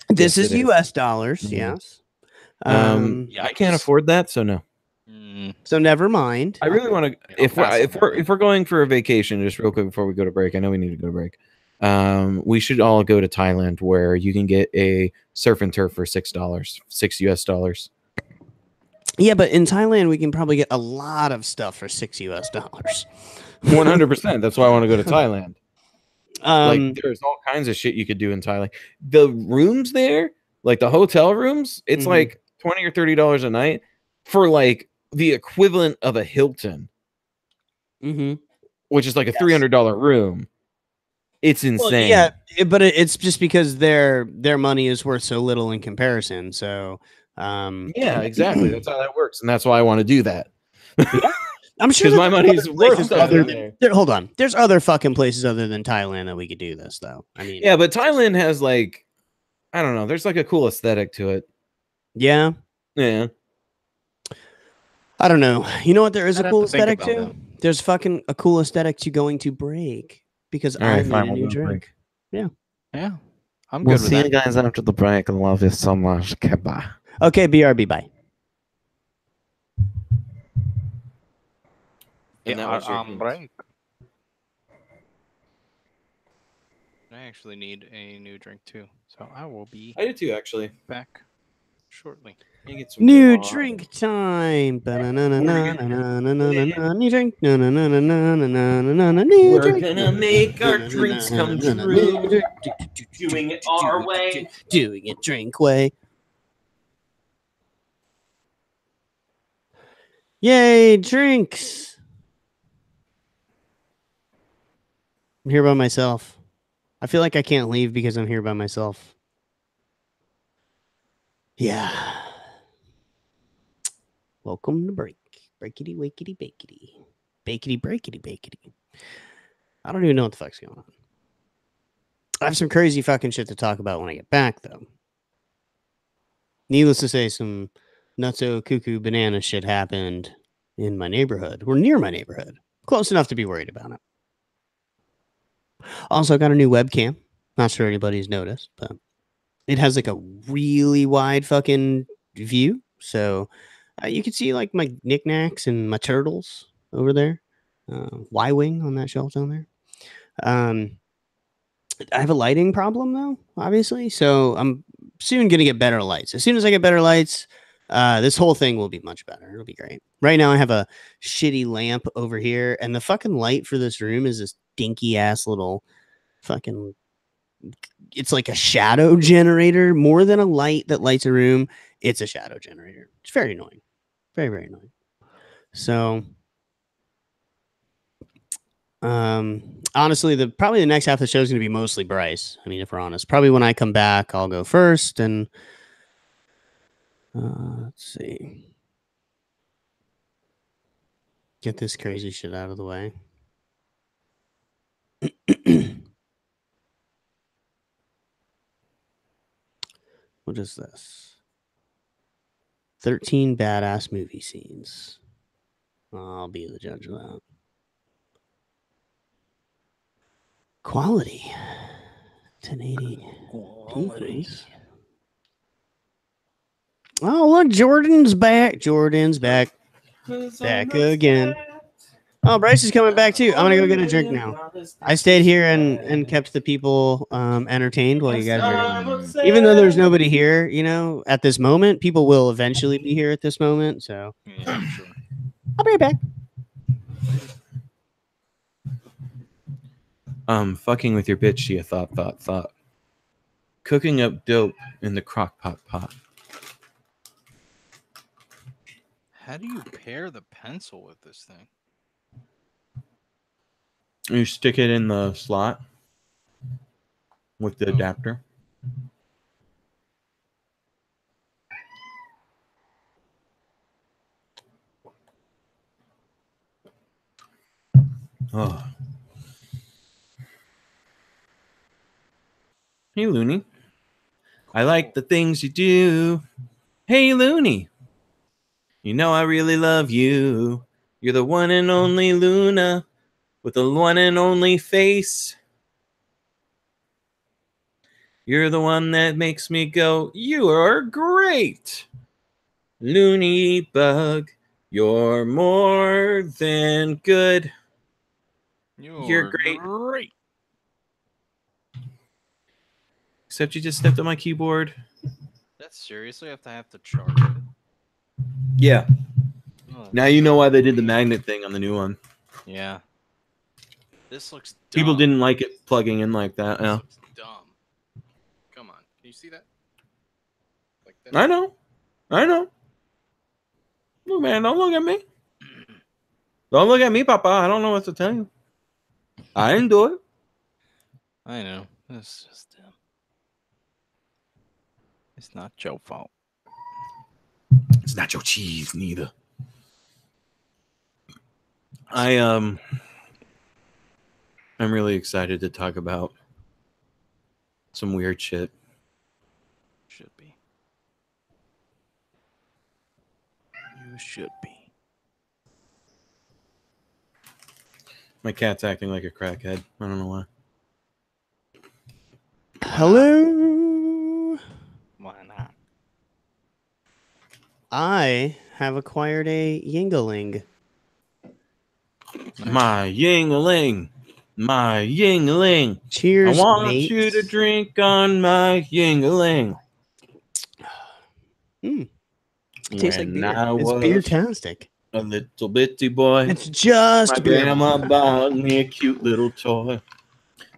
S3: this is US dollars. Yes.
S1: I can't afford that, so no.
S3: So never mind.
S1: I really want to. If we're going for a vacation, just real quick before we go to break, I know we need to go to break. We should all go to Thailand where you can get a surf and turf for $6, $6 US.
S3: Yeah, but in Thailand we can probably get a lot of stuff for $6 US.
S1: 100%. That's why I want to go to Thailand. Like
S3: Um,
S1: there's all kinds of shit you could do in Thailand. The rooms there, like the hotel rooms, it's
S3: Mhm.
S1: like $20 or $30 a night for like the equivalent of a Hilton,
S3: mhm.
S1: which is like a
S3: Yes.
S1: $300 room. It's
S3: Well,
S1: insane.
S3: yeah, but it's just because their money is worth so little in comparison. So,
S1: Yeah, exactly. That's how that works, and that's why I want to do that.
S3: I'm sure
S1: Because my money's worth
S3: places
S1: something
S3: other
S1: there.
S3: hold on. There's other fucking places other than Thailand that we could do this, though. I mean,
S1: Yeah, but Thailand has like, I don't know. There's like a cool aesthetic to it.
S3: yeah.
S1: Yeah.
S3: I don't know. You know what? There is
S2: I'd
S3: a
S2: have
S3: cool
S2: to think
S3: aesthetic
S2: about
S3: too. There's fucking a cool aesthetic to going to break because
S1: All right,
S3: I
S1: fine,
S3: made a
S1: we'll
S3: new
S1: go to
S3: drink.
S2: Yeah, I'm
S1: We'll
S2: good with
S1: see you
S2: that.
S1: guys after the break. I love you so much. Okay, bye.
S3: Okay, BRB, bye.
S1: And that was your hint.
S2: break. I actually need a new drink too, so I will be
S1: I do too, actually.
S2: back shortly.
S1: You get some
S3: New
S1: water.
S3: drink time.
S1: We're
S3: New drink. New
S1: We're
S3: drink.
S1: gonna make our drinks come true. Doing it our way.
S3: Doing it drink way. Yay, drinks. I'm here by myself. I feel like I can't leave because I'm here by myself. Yeah. Welcome to break. Breakity, wakety, bakety. Bakety, breakety, bakety. I don't even know what the fuck's going on. I have some crazy fucking shit to talk about when I get back, though. Needless to say, some nutso cuckoo banana shit happened in my neighborhood. We're near my neighborhood. Close enough to be worried about it. Also got a new webcam. Not sure anybody's noticed, but it has like a really wide fucking view. So you can see like my knickknacks and my turtles over there. Y-wing on that shelf down there. I have a lighting problem though, obviously. So I'm soon gonna get better lights. As soon as I get better lights, this whole thing will be much better. It'll be great. Right now I have a shitty lamp over here, and the fucking light for this room is this dinky ass little fucking, it's like a shadow generator more than a light that lights a room. It's a shadow generator. It's very annoying. Very, very annoying. So honestly, probably the next half of the show is going to be mostly Bryce. I mean, if we're honest, probably when I come back, I'll go first. And let's see, get this crazy shit out of the way. What is this? 13 badass movie scenes. I'll be the judge of that. Quality. 1080. Decrease. Oh, look, Jordan's back. Jordan's back. Back again. Oh, Bryce is coming back too. I'm gonna go get a drink now. I stayed here and kept the people entertained while you guys were. Even though there's nobody here, you know, at this moment, people will eventually be here at this moment. So
S2: Yeah, sure.
S3: I'll be right back.
S1: Fucking with your bitch, she a thought. Cooking up dope in the crock pot.
S2: How do you pair the pencil with this thing?
S1: You stick it in the slot with the adapter. Oh. Hey, Looney. I like the things you do. Hey, Looney. You know I really love you. You're the one and only Luna with the one and only face. You're the one that makes me go, you are great. Looney Bug, you're more than good. You're great. Except you just stepped on my keyboard.
S2: That's seriously have to charge it.
S1: Yeah.
S2: Oh,
S1: Now you know why they did the magnet thing on the new one.
S2: yeah. This looks dumb.
S1: People didn't like it plugging in like that.
S2: This
S1: Yeah.
S2: looks dumb. Come on. Can you see that? Like that?
S1: I know. Look, man, don't look at me. Don't look at me, Papa. I don't know what to tell you. I didn't do it.
S2: I know. It's just dumb. It's not your fault.
S1: It's not your cheese, neither. I'm really excited to talk about some weird shit.
S2: Should be. You should be.
S1: My cat's acting like a crackhead. I don't know why.
S3: Hello.
S2: Why not?
S3: I have acquired a Yingling.
S1: My yingling. My yingling.
S3: Cheers,
S1: I want
S3: mates.
S1: you to drink on my yingling.
S3: It tastes like
S1: When
S3: beer.
S1: I
S3: It's
S1: was
S3: beer-tastic.
S1: a little bitty boy.
S3: It's just
S1: My
S3: beer.
S1: grandma bought me a cute little toy.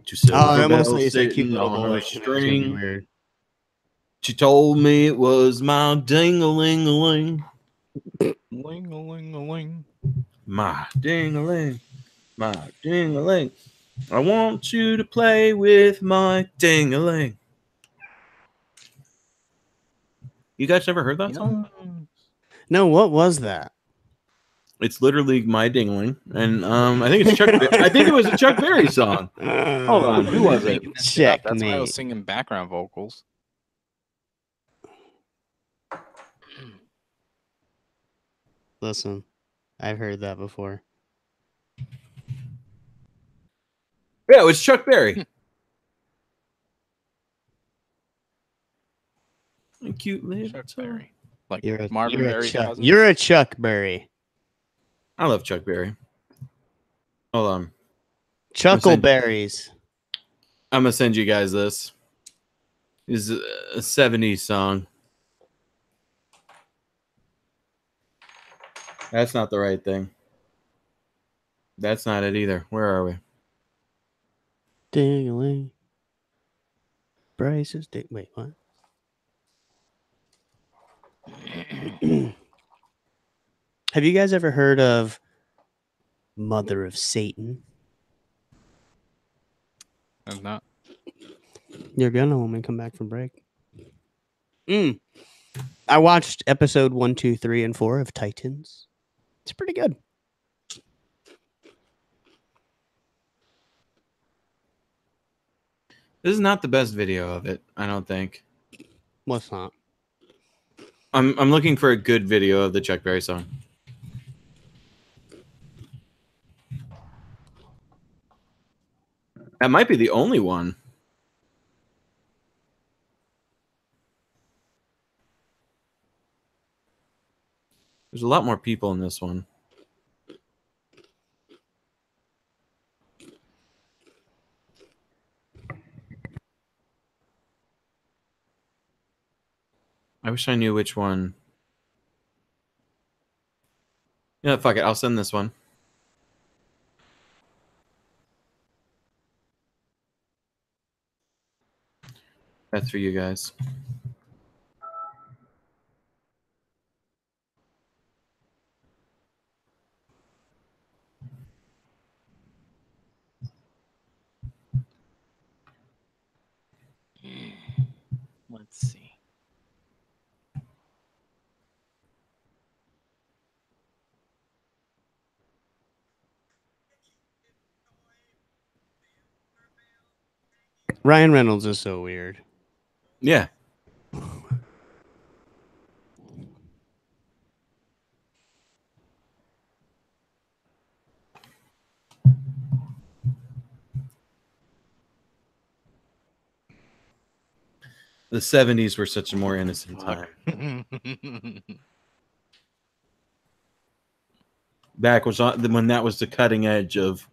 S1: Two
S3: Oh, I
S1: silver
S3: almost thought
S1: bells
S3: you said cute
S1: sitting
S3: little
S1: on
S3: boy.
S1: a
S3: That was gonna be
S1: string.
S3: weird.
S1: She told me it was my ding-a-ling-a-ling.
S2: Ling-a-ling-a-ling.
S1: My ding-a-ling. My ding-a-ling. I want you to play with my ding-a-ling. You guys never heard that song?
S3: No, what was that?
S1: It's literally my ding-a-ling. And I think it's Chuck I think it was a Chuck Berry song. Hold on, who was it?
S3: Checkmate.
S2: That's why I was singing background vocals.
S3: Listen, I've heard that before.
S1: Yeah, it was Chuck Berry. A cute little
S2: Chuck
S1: toy.
S2: Berry. Like
S3: You're a,
S2: Marvin
S3: you're a
S2: Berry's
S3: Chuck.
S2: cousin.
S3: You're a Chuck Berry.
S1: I love Chuck Berry. Hold on.
S3: Chuckleberries.
S1: I'm gonna send you guys this. This is a 70s song. That's not the right thing. That's not it either. Where are we?
S3: Ding-a-ling. Bryce's dick. Wait, what? Have you guys ever heard of Mother of Satan?
S2: I'm not.
S3: You're gonna when we come back from break. I watched episode 1, 2, 3, and 4 of Titans. It's pretty good.
S1: This is not the best video of it, I don't think.
S3: What's not?
S1: I'm looking for a good video of the Chuck Berry song. That might be the only one. There's a lot more people in this one. I wish I knew which one. Yeah, fuck it. I'll send this one. That's for you guys.
S2: Let's see.
S3: Ryan Reynolds is so weird.
S1: Yeah. The 70s were such a more innocent time. Back was when that was the cutting edge of,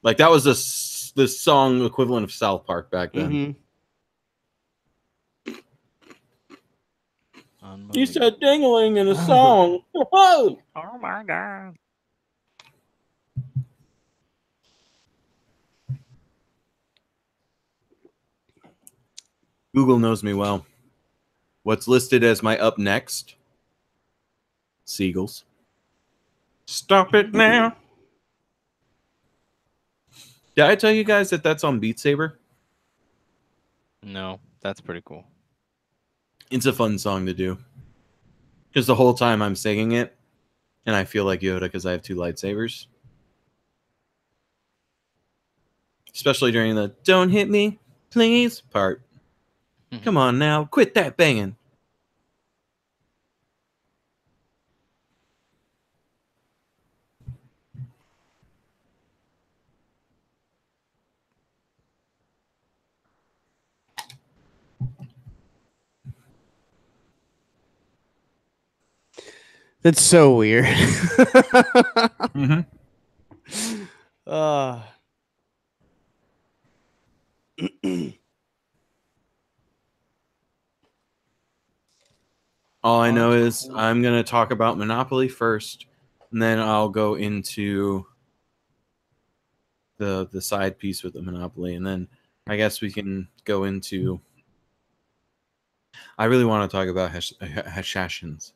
S1: like, that was the song equivalent of South Park back then. You said dingling in a song.
S2: Oh my god.
S1: Google knows me well. What's listed as my up next? Seagulls. Stop it now. Did I tell you guys that that's on Beat Saber?
S2: No, that's pretty cool.
S1: It's a fun song to do. Because the whole time I'm singing it, and I feel like Yoda because I have 2 lightsabers. Especially during the "Don't hit me, please" part. Come on now, quit that banging.
S3: That's so weird.
S1: Mm-hmm. All I know is I'm going to talk about Monopoly first, and then I'll go into the side piece with the Monopoly, and then I guess we can go into... I really want to talk about Hashashins.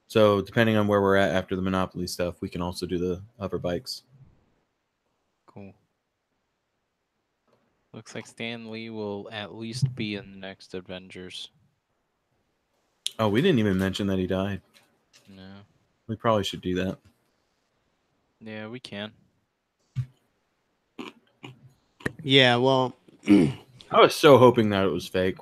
S1: So depending on where we're at after the Monopoly stuff, we can also do the hover bikes.
S2: Cool. Looks like Stan Lee will at least be in the next Avengers.
S1: Oh, we didn't even mention that he died.
S2: No.
S1: We probably should do that.
S2: Yeah, we can.
S3: Yeah, well,
S1: I was so hoping that it was fake.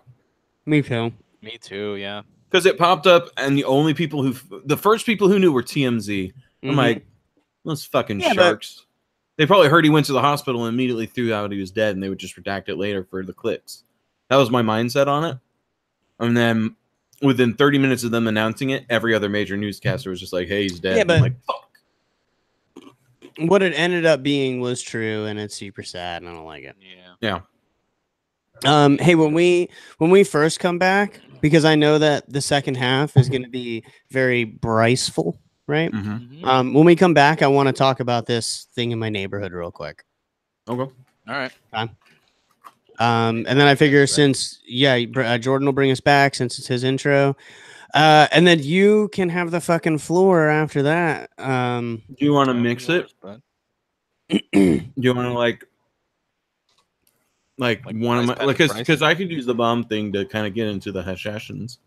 S3: me too.
S2: Me too, yeah.
S1: Because it popped up, and the first people who knew were TMZ. I'm like, those fucking sharks. They probably heard he went to the hospital and immediately threw out he was dead, and they would just redact it later for the clicks. That was my mindset on it. And then within 30 minutes of them announcing it, every other major newscaster was just like, hey, he's dead.
S3: Yeah, but
S1: I'm like, fuck.
S3: What it ended up being was true, and it's super sad, and I don't like it.
S2: Yeah.
S3: Hey, when we first come back, because I know that the second half is going to be very Bryceful, right?
S1: Mm-hmm.
S3: When we come back, I want to talk about this thing in my neighborhood real quick.
S1: Okay.
S2: All right.
S3: And then I figure since Jordan will bring us back since it's his intro, and then you can have the fucking floor after that.
S1: Do you want to mix it? Do you want to like one of my because I could use the bomb thing to kind of get into the Hashashins.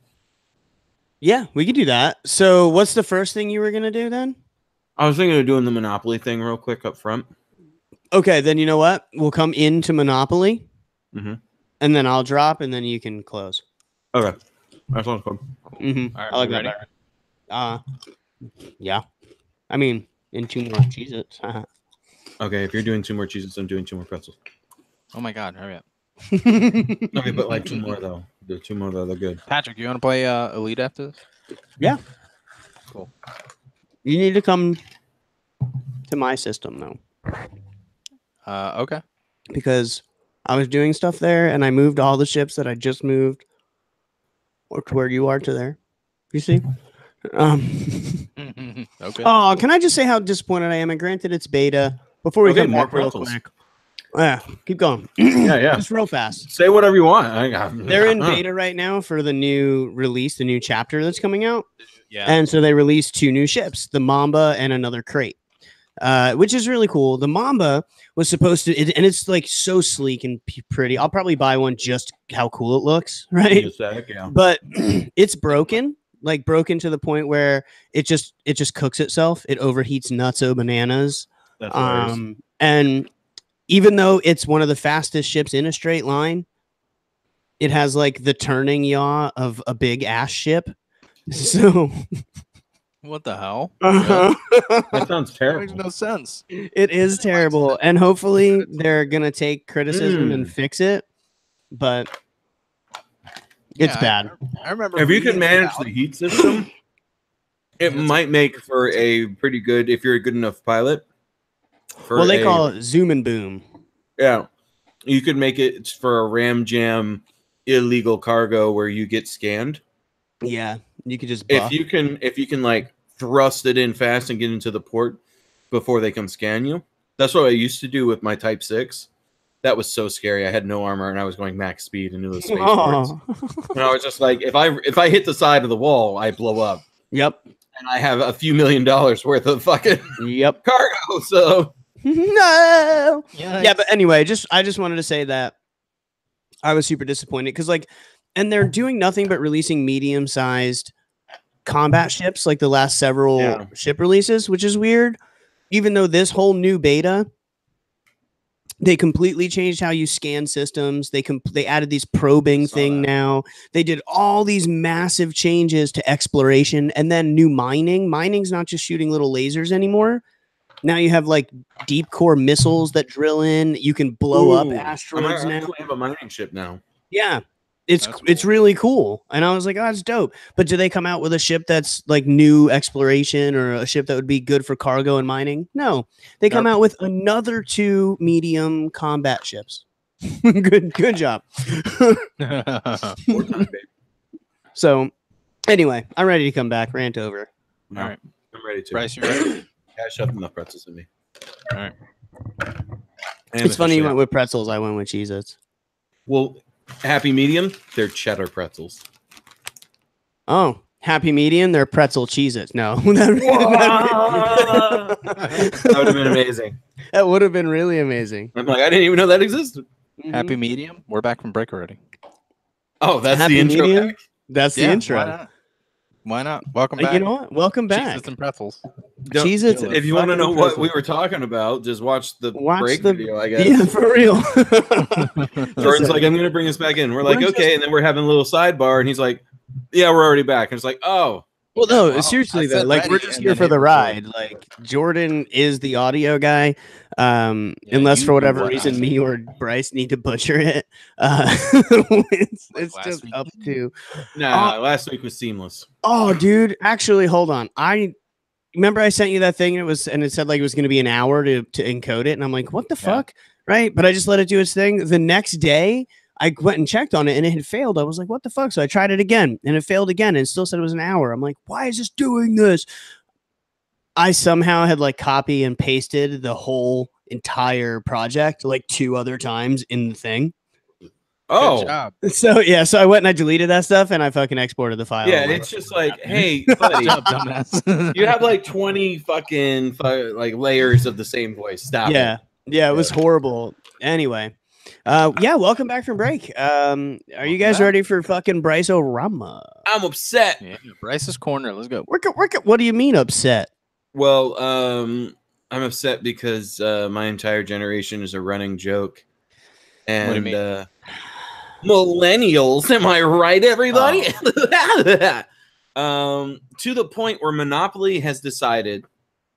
S3: Yeah, we could do that. So, what's the first thing you were gonna do then?
S1: I was thinking of doing the Monopoly thing real quick up front.
S3: Okay, then you know what? We'll come into Monopoly,
S1: and
S3: then I'll drop, and then you can close.
S1: Okay, that sounds cool.
S3: Mm-hmm.
S2: All right,
S3: I like that better. Yeah. I mean, in 2 more Cheez-Its.
S1: Okay, if you're doing 2 more cheeses, I'm doing 2 more pretzels.
S2: Oh my god, hurry up.
S1: Okay, but like 2 more though. The 2 more though, they're good.
S2: Patrick, you want to play Elite after this?
S3: Yeah.
S2: Cool.
S3: You need to come to my system though.
S2: Okay.
S3: Because I was doing stuff there and I moved all the ships that I just moved or to where you are to there. You see?
S2: Okay.
S3: Oh, can I just say how disappointed I am? And granted, it's beta. Before we come back real quick. Yeah, keep going.
S1: Yeah.
S3: Just real fast.
S1: Say whatever you want.
S3: They're in beta right now for the new release, the new chapter that's coming out.
S2: Yeah.
S3: And so they released 2 new ships, the Mamba and another crate, which is really cool. The Mamba was supposed to, and it's like so sleek and pretty. I'll probably buy one just how cool it looks, right?
S1: Yeah.
S3: But it's broken to the point where it just cooks itself. It overheats nutso bananas.
S1: That's hilarious.
S3: And even though it's one of the fastest ships in a straight line, it has like the turning yaw of a big ass ship. So
S2: what the hell?
S1: That sounds terrible.
S2: Makes no sense.
S3: It is terrible. And hopefully they're gonna take criticism and fix it. But it's bad.
S2: I remember
S1: if you can manage the heat system, it might make for a pretty good, if you're a good enough pilot.
S3: Well, they call it zoom and boom.
S1: Yeah. You could make it for a ram jam illegal cargo where you get scanned.
S3: Yeah, you could just
S1: If
S3: buff.
S1: you can like thrust it in fast and get into the port before they come scan you. That's what I used to do with my Type 6. That was so scary. I had no armor and I was going max speed into those space ports. And I was just like, if I hit the side of the wall, I blow up.
S3: Yep.
S1: And I have a few $1 million worth of fucking cargo. So
S3: no. Yeah, but anyway, I just wanted to say that I was super disappointed because and they're doing nothing but releasing medium-sized combat ships like the last several ship releases, which is weird. Even though this whole new beta, they completely changed how you scan systems. They added these probing thing now. They did all these massive changes to exploration and then new mining. Mining's not just shooting little lasers anymore. Now you have like deep core missiles that drill in. You can blow up asteroids now.
S1: We have a mining ship now.
S3: Yeah. It's really cool. And I was like, oh, it's dope. But do they come out with a ship that's like new exploration or a ship that would be good for cargo and mining? No. They come out with another 2 medium combat ships. Good job. So anyway, I'm ready to come back. Rant over.
S1: All right. I'm ready to.
S2: Bryce, you ready?
S1: I shoved enough pretzels in me.
S2: All right.
S3: It's funny you went with pretzels. I went with Cheez-Its.
S1: Well, Happy Medium, they're cheddar pretzels.
S3: Oh, Happy Medium, they're pretzel Cheez-Its. No.
S1: That would have been amazing.
S3: That would have been really amazing.
S1: I'm like, I didn't even know that existed.
S2: Happy Medium. We're back from break already.
S1: Oh, that's
S3: Happy
S1: the intro.
S3: Medium? That's the intro.
S2: Why not? Welcome back.
S3: You know what? Welcome back.
S2: Cheez-Its and pretzels.
S3: Cheez-Its.
S1: If you want to know what we were talking about, just watch the break video, I guess.
S3: Yeah, for real.
S1: Jordan's like, I'm going to bring us back in. We're like, okay. And then we're having a little sidebar. And he's like, yeah, we're already back. And it's like, oh.
S3: Well, no, seriously, though. Like, we're just here for the ride. Like, Jordan is the audio guy. Unless for whatever reason, me or Bryce need to butcher it. It's just up to.
S1: Nah, last week was seamless.
S3: Oh, dude. Actually, hold on. Remember I sent you that thing and it said like it was going to be an hour to encode it. And I'm like, what the fuck? Right. But I just let it do its thing. The next day, I went and checked on it and it had failed. I was like, what the fuck? So I tried it again and it failed again and it still said it was an hour. I'm like, why is this doing this? I somehow had like copy and pasted the whole entire project like 2 other times in the thing.
S1: Oh,
S2: good job.
S3: So I went and I deleted that stuff and I fucking exported the file.
S1: Yeah, it's just like, hey, buddy,
S2: dumbass.
S1: you have like 20 fucking like layers of the same voice. Stop.
S3: Yeah, it was horrible. Anyway, welcome back from break. Are you guys ready for fucking Bryce Orama?
S1: I'm upset.
S2: Yeah, Bryce's corner. Let's go.
S3: Work it. What do you mean upset?
S1: Well, I'm upset because my entire generation is a running joke. And
S2: what do you mean?
S1: Millennials, am I right, everybody? To the point where Monopoly has decided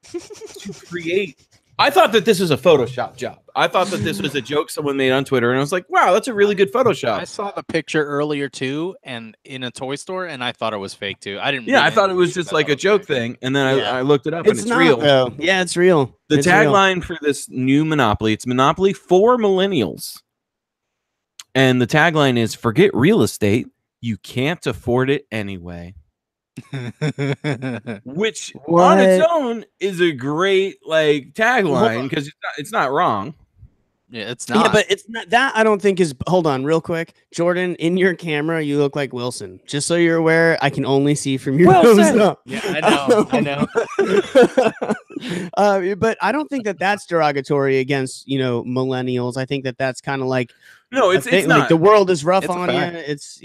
S1: to create. I thought that this was a Photoshop job. I thought that this was a joke someone made on Twitter, and I was like, "Wow, that's a really good Photoshop."
S2: I saw the picture earlier too, and in a toy store, and I thought it was fake too. I didn't.
S1: Yeah, I thought it was just like a joke thing, and then I looked it up, and it's
S3: not,
S1: real.
S3: Though. Yeah, it's real.
S1: The tagline for this new Monopoly, it's Monopoly for Millennials. And the tagline is, forget real estate, you can't afford it anyway. Which on its own is a great like tagline because it's not wrong.
S2: Yeah, it's not.
S3: Yeah, but it's not that I don't think is. Hold on, real quick, Jordan. In your camera, you look like Wilson. Just so you're aware, I can only see from your nose up.
S2: Yeah, I know.
S3: But I don't think that that's derogatory against millennials. I think that that's kind of like
S1: no, it's not.
S3: Like, the world is rough on you. It's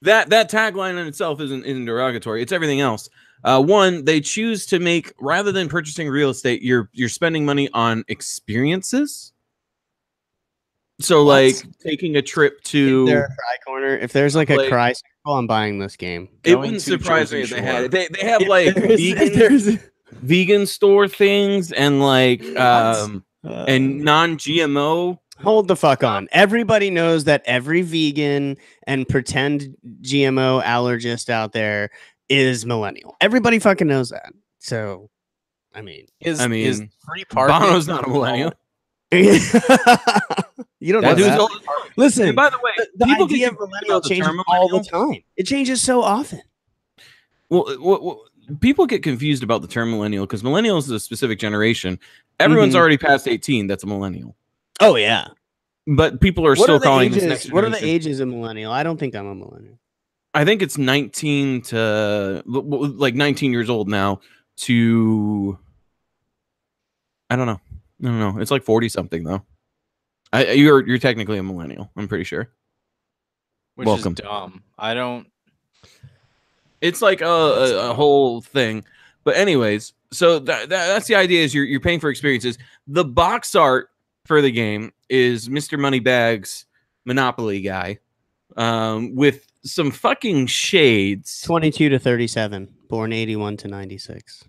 S1: that tagline in itself isn't derogatory. It's everything else. One, they choose to make rather than purchasing real estate, you're spending money on experiences. So like taking a trip to
S3: their cry corner. If there's like a cry circle, I'm buying this game.
S1: It wouldn't surprise me if they had it. They have like vegan store things and like and non-GMO.
S3: Hold the fuck on. Everybody knows that every vegan and pretend GMO allergist out there is millennial. Everybody fucking knows that. So, is free parking.
S1: Bono's not a millennial.
S3: You don't know
S1: That dude's
S3: that.
S1: old.
S3: Listen,
S1: And by the way,
S3: the
S1: people
S3: idea
S1: get
S3: of
S1: confused
S3: millennial
S1: about the
S3: changes
S1: term
S3: all the
S1: millennial.
S3: time. It changes so often.
S1: Well, people get confused about the term millennial because millennial is a specific generation. Everyone's already past 18. That's a millennial.
S3: Oh yeah.
S1: But people are
S3: What
S1: still
S3: are the
S1: calling this
S3: ages?
S1: next
S3: What
S1: generation.
S3: are the ages of millennial? I don't think I'm a millennial.
S1: I think it's 19 to like 19 years old now to I don't know. It's like 40 something though. You're technically a millennial. I'm pretty sure.
S2: Which
S1: Welcome.
S2: is dumb. I don't.
S1: It's like a whole thing. But anyways, so that's the idea is you're paying for experiences. The box art for the game is Mr. Moneybags Monopoly guy with some fucking shades.
S3: 22 to 37, born 81 to 96.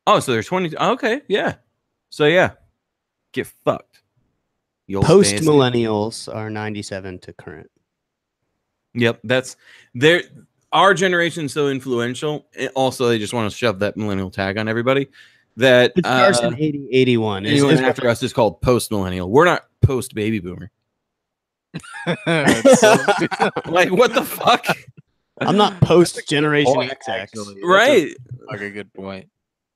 S1: Oh, so there's 20. Okay, yeah. So yeah, get fucked.
S3: Post millennials are 97 to current.
S1: Yep, that's there. Our generation's so influential. Also, they just want to shove that millennial tag on everybody. That
S3: It starts in 80, 81.
S1: anyone after us is called post millennial. We're not post baby boomer. Like what the fuck?
S3: I'm not post generation XX.
S2: Actually,
S1: Right.
S2: Like a good point.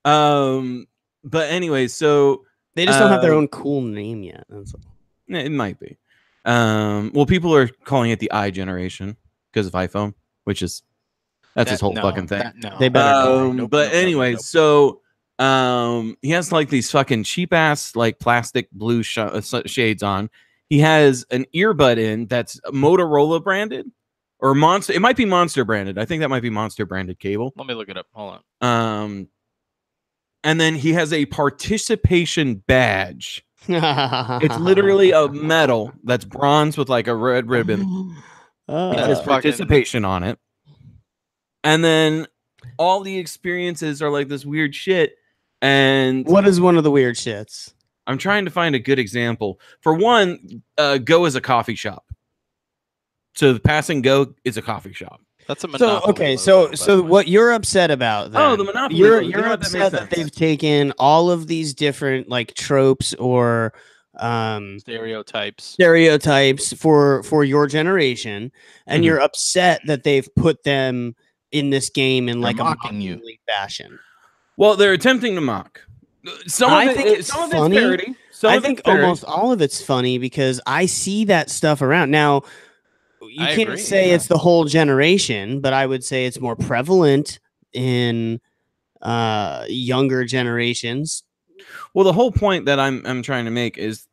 S1: But anyway, so
S3: They just don't have their own cool name yet. That's all.
S1: it might be. Well, people are calling it the I generation because of iPhone, which is that's his whole fucking thing.
S3: They better.
S1: But anyway, so he has like these fucking cheap ass like plastic blue shades on. He has an earbud in that's Motorola branded or Monster. It might be Monster branded. I think that might be Monster branded cable.
S2: Let me look it up. Hold on.
S1: And then he has a participation badge. It's literally a medal that's bronze with like a red ribbon. It says participation on it. And then all the experiences are like this weird shit. And
S3: what is one of the weird shits?
S1: I'm trying to find a good example. For one, Go is a coffee shop. So the passing Go is a coffee shop.
S2: That's a Monopoly.
S3: So what you're upset about? Then,
S1: oh, the Monopoly.
S3: You're upset that they've taken all of these different like tropes or
S2: stereotypes
S3: for your generation, and you're upset that they've put them in this game in like a mocking fashion.
S1: Well, they're attempting to mock.
S3: I think it's funny. I think almost all of it's funny because I see that stuff around now. You can't say it's the whole generation, but I would say it's more prevalent in younger generations.
S1: Well, the whole point that I'm trying to make is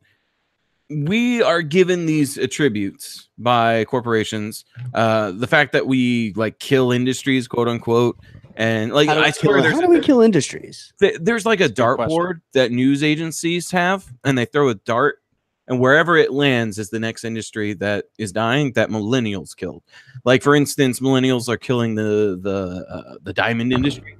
S1: we are given these attributes by corporations. The fact that we like kill industries, quote unquote, and like I swear,
S3: how do we kill industries?
S1: There's like a dartboard that news agencies have, and they throw a dart. And wherever it lands is the next industry that is dying that millennials killed. Like for instance, millennials are killing the diamond industry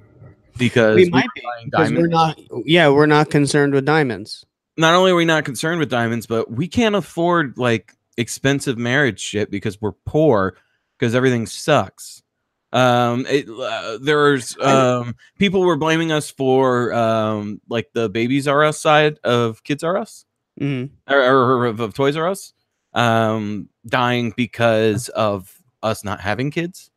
S1: because
S3: we might be because we're not concerned with diamonds.
S1: Not only are we not concerned with diamonds, but we can't afford like expensive marriage shit because we're poor because everything sucks. There's people were blaming us for like the Babies R Us side of Kids R Us. Or of Toys R Us dying because of us not having kids,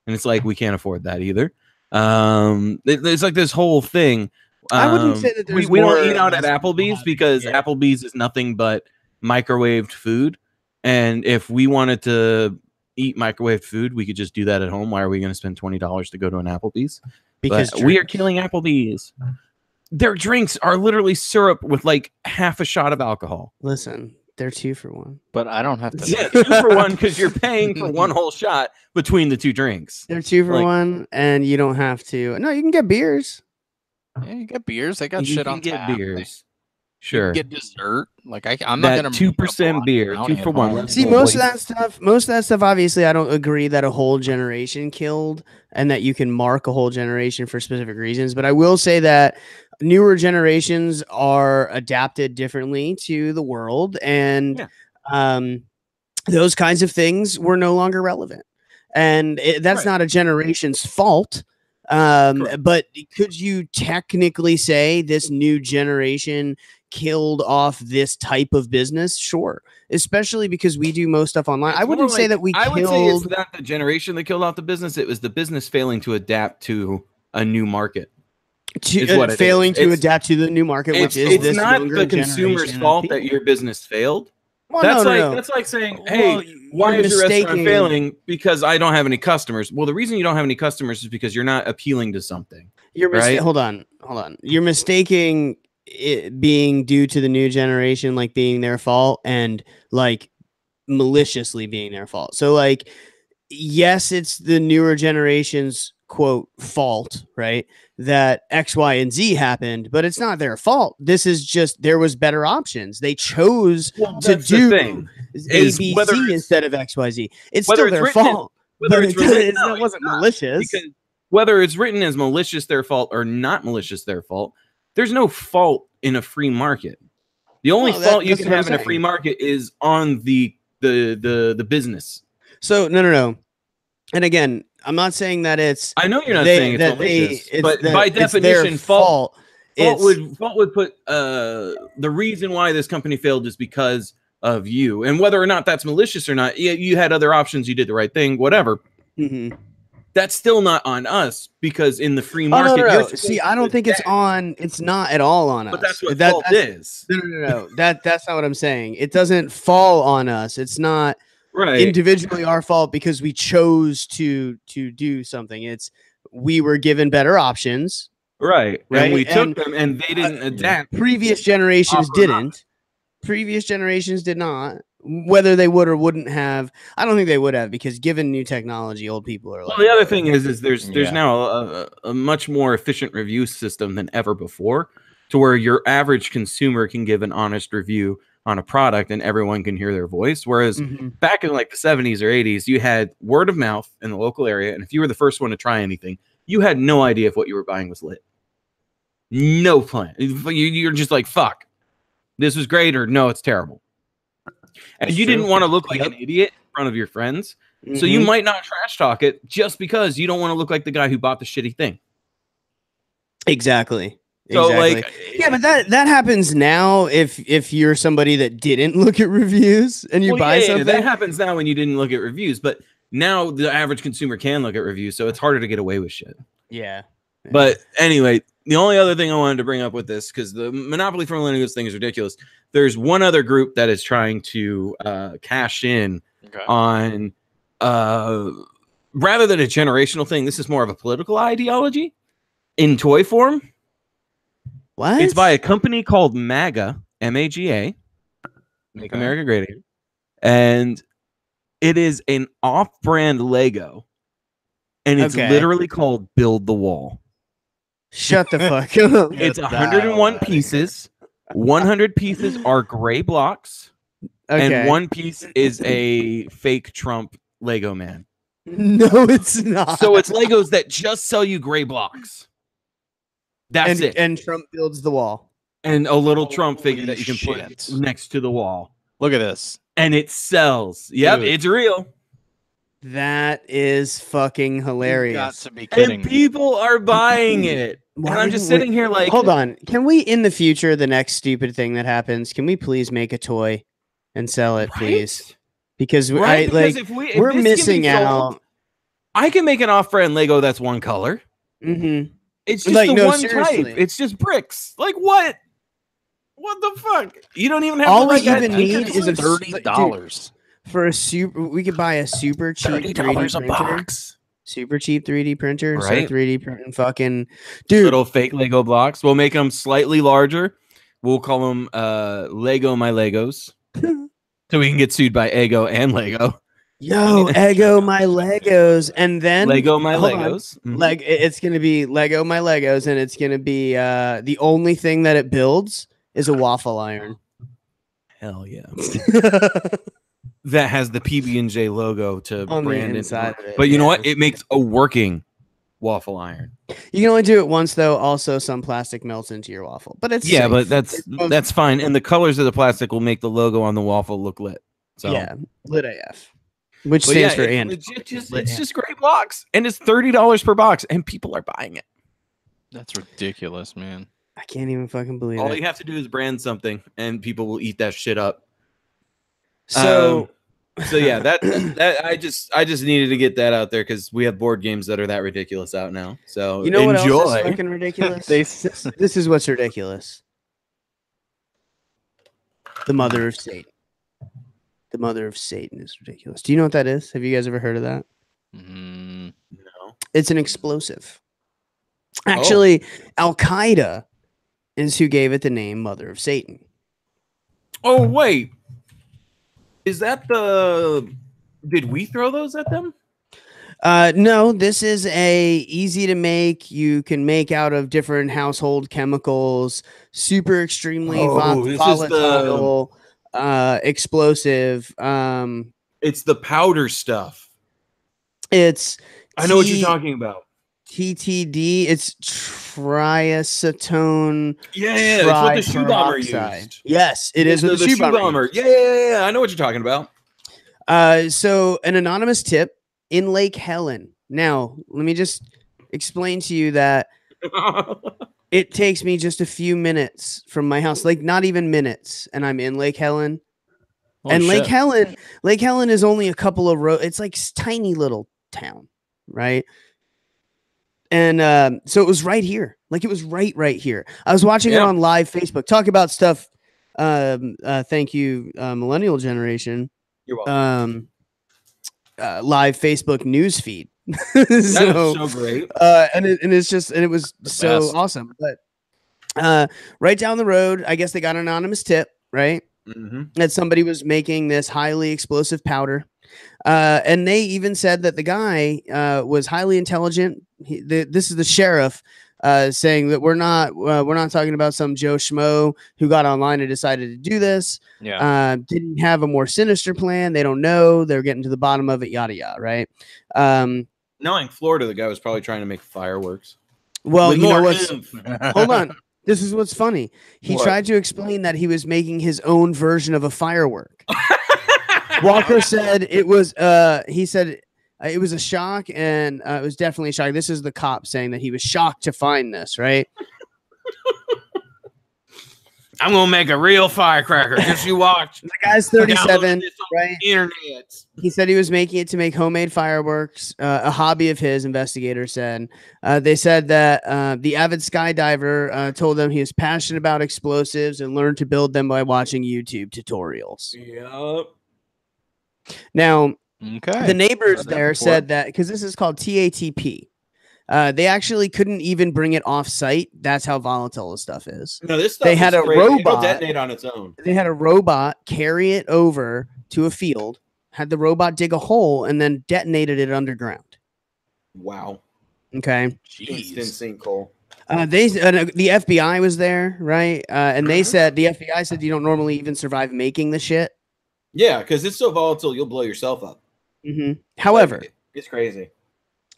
S1: and it's like we can't afford that either. There's like this whole thing.
S3: I wouldn't say that
S1: we don't eat out at Applebee's because Applebee's is nothing but microwaved food, and if we wanted to eat microwaved food, we could just do that at home. Why are we going to spend $20 to go to an Applebee's? Because we are killing Applebee's. Their drinks are literally syrup with like half a shot of alcohol.
S3: Listen, they're 2 for $1.
S2: But I don't have to.
S1: Yeah, 2 for $1 because you're paying for one whole shot between the 2 drinks.
S3: They're 2 for $1, and you don't have to. No, you can get beers.
S2: Yeah, you get beers. They got shit on tap.
S1: Beers. Sure.
S2: You get dessert. Like I'm not gonna
S1: 2% beer, 2 for $1.
S3: See, most of that stuff. Obviously, I don't agree that a whole generation killed, and that you can mark a whole generation for specific reasons. But I will say that newer generations are adapted differently to the world, and those kinds of things were no longer relevant. And that's not a generation's fault. But could you technically say this new generation killed off this type of business? Sure, especially because we do most stuff online. I wouldn't say that we
S1: I
S3: killed.
S1: would say it's not the generation that killed off the business. It was the business failing to adapt to a new market.
S3: Failing to adapt to the new market, which is this
S1: not
S3: younger
S1: the consumer's
S3: generation of
S1: fault
S3: people.
S1: that your business failed.
S3: Well,
S1: That's like saying, hey, why is your restaurant failing? Because I don't have any customers. Well, the reason you don't have any customers is because you're not appealing to something.
S3: You're
S1: right?
S3: Hold on. You're mistaking it being due to the new generation, like being their fault, and like maliciously being their fault. So, like, yes, it's the newer generation's quote fault, right? That X, Y, and Z happened, but it's not their fault. This is just there was better options. They chose to do A, B, C instead of X, Y, Z. It's still their fault.
S1: Whether it's written,
S3: it wasn't malicious.
S1: Because whether it's written as malicious their fault or not malicious their fault, there's no fault in a free market. The only fault you can have in a free market is on the business.
S3: So no. And again, I'm not saying that it's.
S1: I know you're not saying it's malicious, but by definition, fault would put the reason why this company failed is because of you, and whether or not that's malicious or not, you had other options. You did the right thing, whatever.
S3: Mm-hmm. That's
S1: still not on us because in the free market.
S3: No. See, I don't think it's on. It's not at all on us.
S1: But that's what fault is.
S3: No. That's not what I'm saying. It doesn't fall on us. It's not.
S1: Right.
S3: Individually our fault because we chose to do something. It's we were given better options.
S1: Right. And we took them and they didn't adapt.
S3: Previous generations didn't. Previous generations did not. Whether they would or wouldn't have, I don't think they would have, because given new technology, old people are like.
S1: Well, the other thing is there's now a much more efficient review system than ever before, to where your average consumer can give an honest review on a product and everyone can hear their voice. Whereas back in like the 70s or 80s, you had word of mouth in the local area. And if you were the first one to try anything, you had no idea if what you were buying was lit. No plan. You're just like, fuck, this was great, or no, it's terrible. And you didn't want to look like an idiot in front of your friends. So you might not trash talk it just because you don't want to look like the guy who bought the shitty thing.
S3: Exactly.
S1: So
S3: like, yeah, but that happens now. If you're somebody that didn't look at reviews and you buy something,
S1: that happens now when you didn't look at reviews. But now the average consumer can look at reviews, so it's harder to get away with shit.
S3: Yeah.
S1: But anyway, the only other thing I wanted to bring up with this, because the monopoly for millennials thing is ridiculous. There's one other group that is trying to cash in on rather than a generational thing. This is more of a political ideology in toy form.
S3: What?
S1: It's by a company called MAGA, M-A-G-A, Make America Great Again, and it is an off-brand Lego, and it's literally called Build the Wall.
S3: Shut the fuck up.
S1: It's 101 pieces. 100 pieces are gray blocks, and one piece is a fake Trump Lego man.
S3: No, it's not.
S1: So it's Legos that just sell you gray blocks. That's it.
S3: And Trump builds the wall.
S1: And a little Trump figure that you can put next to the wall.
S2: Look at this.
S1: And it sells. Yep, it's real.
S3: That is fucking hilarious.
S2: You got to be kidding
S1: and people are buying it. And I'm just sitting here like,
S3: hold on. Can we, in the future, the next stupid thing that happens, can we please make a toy and sell it, please? Because we're missing out.
S1: I can make an off-brand Lego that's one color. It's just like, one type. It's just bricks. Like what? What the fuck? You don't even have.
S3: All we even need is
S2: $30
S3: for a super. We could buy a super cheap $30 a box. Super cheap 3D printer.
S1: Right.
S3: So 3D printing fucking dude.
S1: Little fake Lego blocks. We'll make them slightly larger. We'll call them Lego My Legos, so we can get sued by Ego and Lego.
S3: Yo, Ego My Legos, and then
S1: Lego My Legos.
S3: Like it's gonna be Lego My Legos, and it's gonna be the only thing that it builds is a waffle iron.
S1: Hell yeah. That has the PBnJ logo to brand inside of it. But you know what? It makes a working waffle iron.
S3: You can only do it once though. Also, some plastic melts into your waffle, but it's safe.
S1: But that's fine. And the colors of the plastic will make the logo on the waffle look lit. So
S3: yeah, lit AF. Which stands for and.
S1: It's just great blocks. And it's $30 per box. And people are buying it.
S2: That's ridiculous, man.
S3: I can't even fucking believe
S1: All
S3: it.
S1: you have to do is brand something, and people will eat that shit up.
S3: So,
S1: so yeah, that I just needed to get that out there because we have board games that are that ridiculous out now. So
S3: you know what
S1: enjoy.
S3: else is fucking ridiculous? This is what's ridiculous. The mother of Satan. The mother of Satan is ridiculous. Do you know what that is? Have you guys ever heard of that?
S1: No.
S3: It's an explosive. Actually, Al-Qaeda is who gave it the name Mother of Satan.
S1: Oh, wait. Is that the... Did we throw those at them?
S3: No, this is a easy to make. You can make out of different household chemicals. Super extremely volatile, explosive.
S1: It's the powder stuff.
S3: It's
S1: I know what you're talking about.
S3: TTD. It's triacetone.
S1: Yeah, it's what the shoe bomber used.
S3: Yes, it is what the shoe bomber.
S1: Yeah. I know what you're talking about.
S3: So an anonymous tip in Lake Helen. Now, let me just explain to you that it takes me just a few minutes from my house, like not even minutes, and I'm in Lake Helen. Lake Helen is only a couple of roads. It's like tiny little town, right? And so it was right here. Like it was right here. I was watching it on live Facebook. Talk about stuff. Thank you, millennial generation.
S1: You're welcome.
S3: Live Facebook news feed.
S1: That is so great.
S3: And it was so awesome. But right down the road, I guess they got an anonymous tip, right? That somebody was making this highly explosive powder. And they even said that the guy was highly intelligent. This is the sheriff saying that we're not talking about some Joe Schmo who got online and decided to do this. Didn't have a more sinister plan. They don't know. They're getting to the bottom of it. Yada yada. Right.
S1: Knowing Florida, the guy was probably trying to make fireworks.
S3: Well, you know what's hold on. This is what's funny. He tried to explain that he was making his own version of a firework. Walker said it was he said it was a shock, and it was definitely a shock. This is the cop saying that he was shocked to find this, right?
S1: I'm gonna make a real firecracker. Just you watch.
S3: The guy's 37, right?
S1: Internet.
S3: He said he was making it to make homemade fireworks, a hobby of his, investigators said. They said that the avid skydiver told them he was passionate about explosives and learned to build them by watching YouTube tutorials.
S1: Yep.
S3: Now, the neighbors there said that because this is called TATP. They actually couldn't even bring it off site. That's how volatile the stuff is.
S1: No, this stuff
S3: they had a robot
S1: It'll detonate on its own.
S3: They had a robot carry it over to a field, had the robot dig a hole, and then detonated it underground.
S1: Wow.
S3: Okay.
S1: Jeez. Insane, Cole.
S3: The FBI was there, right? And they said the FBI said you don't normally even survive making the shit.
S1: Yeah, because it's so volatile, you'll blow yourself up.
S3: However,
S1: it's crazy.